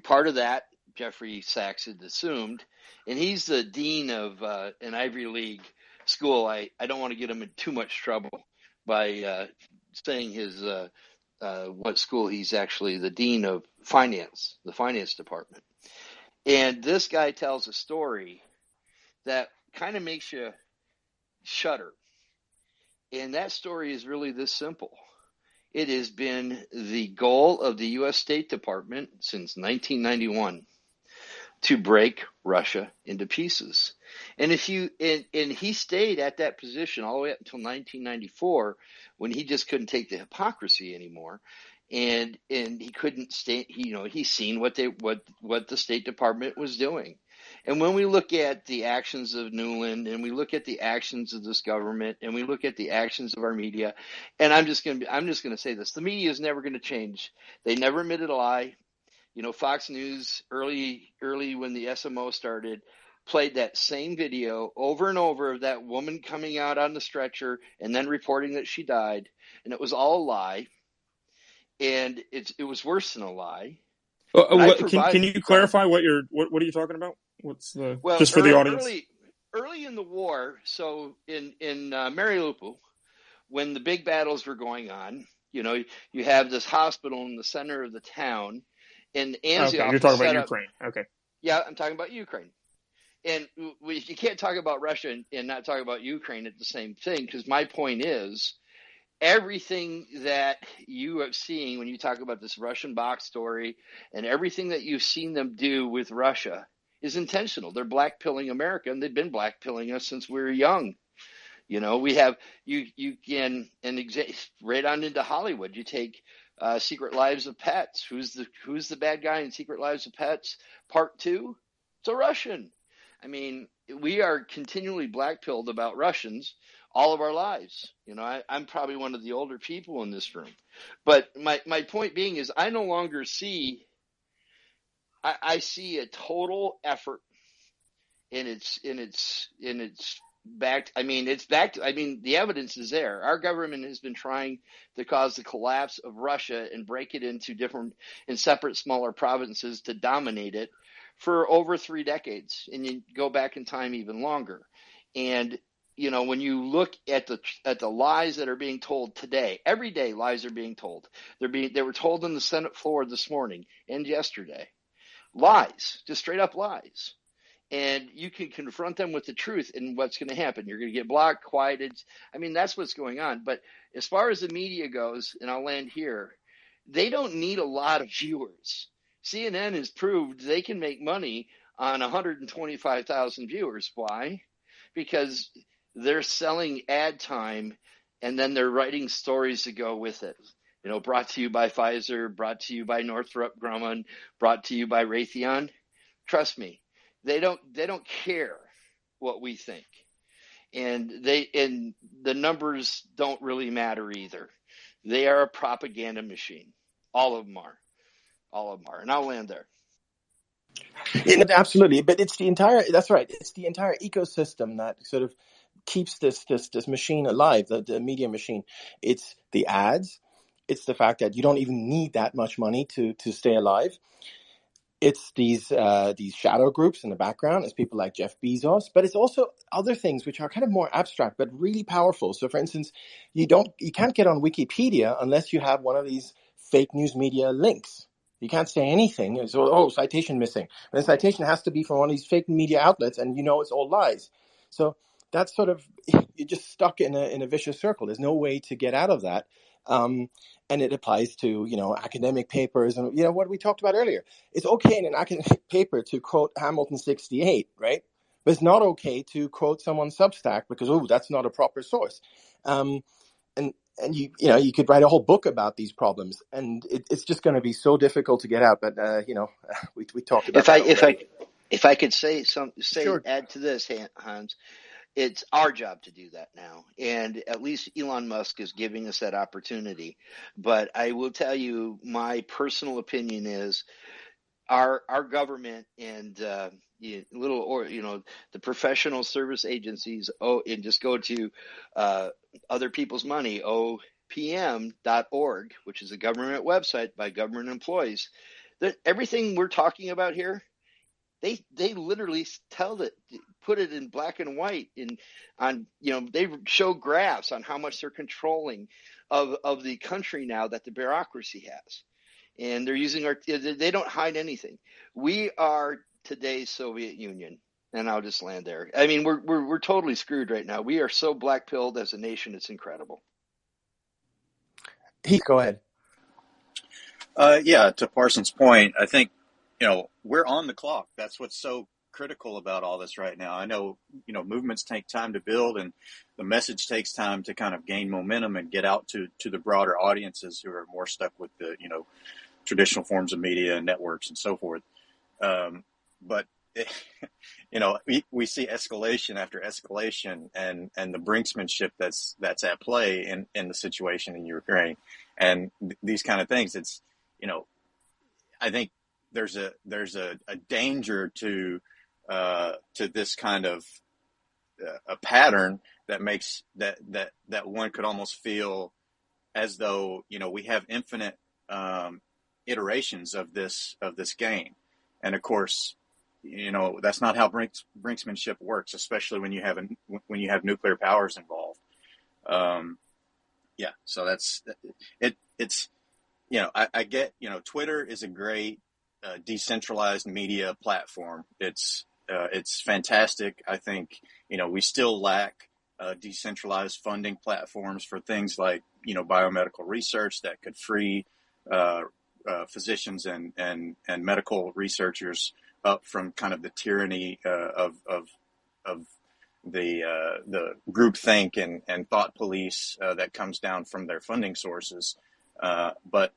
part of that, Jeffrey Sachs had assumed, and he's the dean of an Ivy League school. I don't want to get him in too much trouble by saying his what school. He's actually the dean of finance, the finance department. And this guy tells a story that kind of makes you shudder. And that story is really this simple. It has been the goal of the U.S. State Department since 1991 to break Russia into pieces. And he stayed at that position all the way up until 1994 when he just couldn't take the hypocrisy anymore. And he couldn't stay, he's seen what the State Department was doing. And when we look at the actions of Newland and we look at the actions of this government and we look at the actions of our media, and I'm just going to say this, the media is never going to change. They never admitted a lie. Fox News early when the SMO started played that same video over and over of that woman coming out on the stretcher and then reporting that she died, and it was all a lie. And it was worse than a lie.
Can you clarify what are you talking about? What's the just for the audience?
Early in the war, so in Mariupol, when the big battles were going on, you have this hospital in the center of the town,
And
Okay, you're
Anzioff
talking
is
about
set up.
Ukraine. Okay.
Yeah, I'm talking about Ukraine. And you can't talk about Russia and not talk about Ukraine at the same thing, because my point is everything that you have seen when you talk about this Russian box story and everything that you've seen them do with Russia is intentional. They're blackpilling America, and they've been blackpilling us since we were young. We have you can right on into Hollywood. You take Secret Lives of Pets. Who's the bad guy in Secret Lives of Pets Part 2? It's a Russian. I mean, we are continually blackpilled about Russians all of our lives. I'm probably one of the older people in this room, but my point being is I no longer see. I see a total effort in its backed. I mean, it's backed. I mean, the evidence is there. Our government has been trying to cause the collapse of Russia and break it into different and separate smaller provinces to dominate it for over 3 decades, and you go back in time even longer. And when you look at the lies that are being told today, every day lies are being told. They were told on the Senate floor this morning and yesterday. Lies, just straight up lies. And you can confront them with the truth, and what's going to happen? You're going to get blocked, quieted. I mean, that's what's going on. But as far as the media goes, and I'll land here, they don't need a lot of viewers. CNN has proved they can make money on 125,000 viewers. Why? Because they're selling ad time, and then they're writing stories to go with it. Brought to you by Pfizer, brought to you by Northrop Grumman, brought to you by Raytheon. Trust me. They don't care what we think, and the numbers don't really matter either. They are a propaganda machine. All of them are, and I'll land there.
Absolutely, but it's the entire. That's right. It's the entire ecosystem that sort of keeps this machine alive. The media machine. It's the ads. It's the fact that you don't even need that much money to stay alive. It's these shadow groups in the background. It's people like Jeff Bezos, but it's also other things which are kind of more abstract but really powerful. So, for instance, you can't get on Wikipedia unless you have one of these fake news media links. You can't say anything. So, citation missing. And the citation has to be from one of these fake media outlets, and it's all lies. So that's sort of, you're just stuck in a vicious circle. There's no way to get out of that. And it applies to, academic papers and, what we talked about earlier. It's okay in an academic paper to quote Hamilton 68, right? But it's not okay to quote someone's Substack because, that's not a proper source. And you could write a whole book about these problems, and it's just going to be so difficult to get out. But, we talked about that already.
If I could
Sure.
add to this, Hans, it's our job to do that now. And at least Elon Musk is giving us that opportunity. But I will tell you, my personal opinion is our government and the professional service agencies and just go to other people's money, opm.org, which is a government website by government employees. Everything we're talking about here, they literally put it in black and white they show graphs on how much they're controlling of the country now that the bureaucracy has. And they're using they don't hide anything. We are today's Soviet Union, and I'll just land there. I mean, we're totally screwed right now. We are so black-pilled as a nation, it's incredible.
Go ahead.
To Parsons' point, I think, we're on the clock. That's what's so critical about all this right now. I know, movements take time to build, and the message takes time to kind of gain momentum and get out to the broader audiences who are more stuck with the, traditional forms of media and networks and so forth. But, we see escalation after escalation and the brinksmanship that's at play in the situation in Ukraine. And these kind of things, it's, I think there's a danger to this kind of a pattern that makes that one could almost feel as though, we have infinite iterations of this game. And of course, that's not how brinksmanship works, especially when you have nuclear powers involved. So that's it. It's, I get, Twitter is a great decentralized media platform. It's fantastic. I think, we still lack decentralized funding platforms for things like, biomedical research that could free physicians and medical researchers up from kind of the tyranny of the groupthink and thought police that comes down from their funding sources. But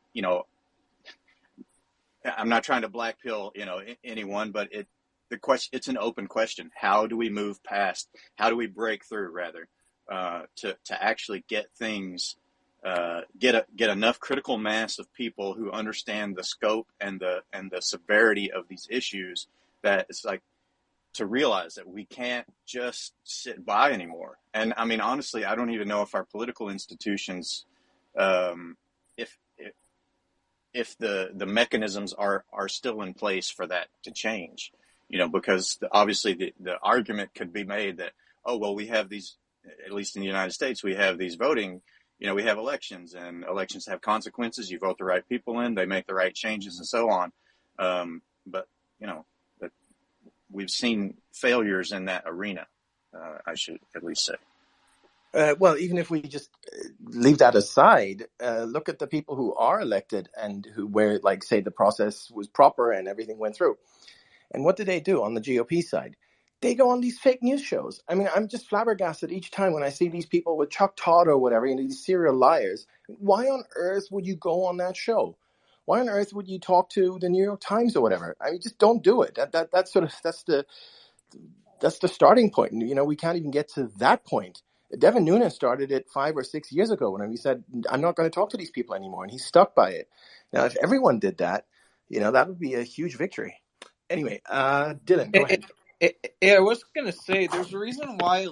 I'm not trying to black pill anyone, but it's an open question. How do we move past? How do we break through rather to actually get things? Get enough critical mass of people who understand the scope and the severity of these issues, that it's like to realize that we can't just sit by anymore. And I mean, honestly, I don't even know if our political institutions, if the mechanisms are still in place for that to change, because obviously the argument could be made that, oh, well, we have these, at least in the United States, we have these voting, we have elections, and elections have consequences. You vote the right people in, they make the right changes, and so on. But that we've seen failures in that arena, I should at least say.
Well, even if we just leave that aside, look at the people who are elected and where, like, say, the process was proper and everything went through. And what do they do on the GOP side? They go on these fake news shows. I mean, I'm just flabbergasted each time when I see these people with Chuck Todd or whatever, these serial liars. Why on earth would you go on that show? Why on earth would you talk to the New York Times or whatever? I mean, just don't do it. That's the starting point. We can't even get to that point. Devin Nunes started it 5 or 6 years ago when he said, I'm not going to talk to these people anymore. And he stuck by it. Now, if everyone did that, that would be a huge victory. Anyway, Dylan, go ahead.
I was going to say, there's a reason why,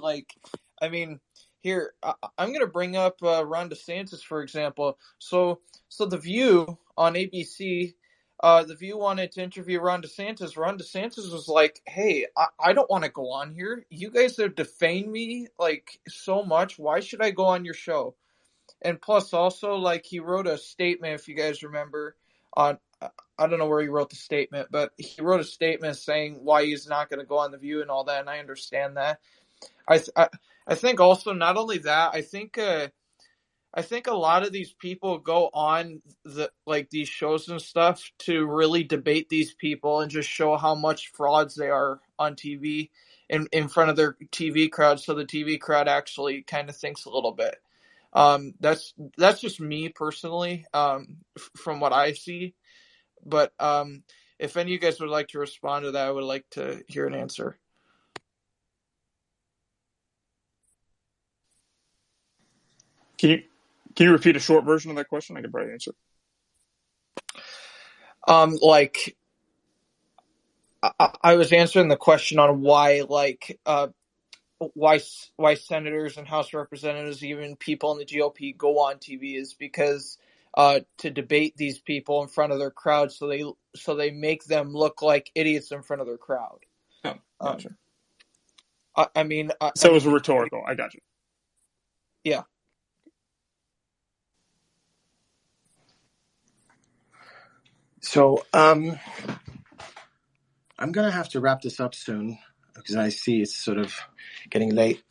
here, I'm going to bring up Ron DeSantis, for example. So The View on ABC, The View wanted to interview Ron DeSantis. Ron DeSantis was like, hey, I don't want to go on here. You guys have defamed me, so much. Why should I go on your show? And plus, also, he wrote a statement, if you guys remember, on... I don't know where he wrote the statement, but he wrote a statement saying why he's not going to go on The View and all that, and I understand that. I think also, not only that, I think a lot of these people go on these shows and stuff to really debate these people and just show how much frauds they are on TV in front of their TV crowd, so the TV crowd actually kind of thinks a little bit. That's just me personally, from what I see. But if any of you guys would like to respond to that, I would like to hear an answer.
Can you repeat a short version of that question? I can probably answer.
I was answering the question on why senators and House representatives, even people in the GOP, go on TV is because to debate these people in front of their crowd, so they make them look like idiots in front of their crowd.
Oh, gotcha.
So
it was rhetorical. I got you.
Yeah.
So I'm going to have to wrap this up soon because I see it's sort of getting late.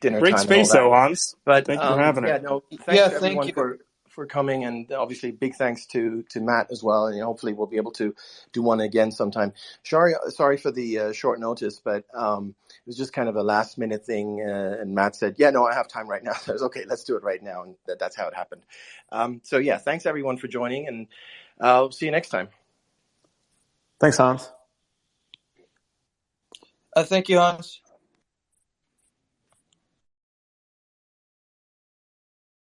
Dinner
Great
time.
space, though, Hans.
But
thank you for having it.
Thanks to everyone for coming, and obviously big thanks to Matt as well. And hopefully we'll be able to do one again sometime. Sorry for the short notice, but it was just kind of a last minute thing. And Matt said, "Yeah, no, I have time right now." So I was okay. Let's do it right now, and that's how it happened. Thanks everyone for joining, and I'll see you next time.
Thanks, Hans.
Thank you, Hans.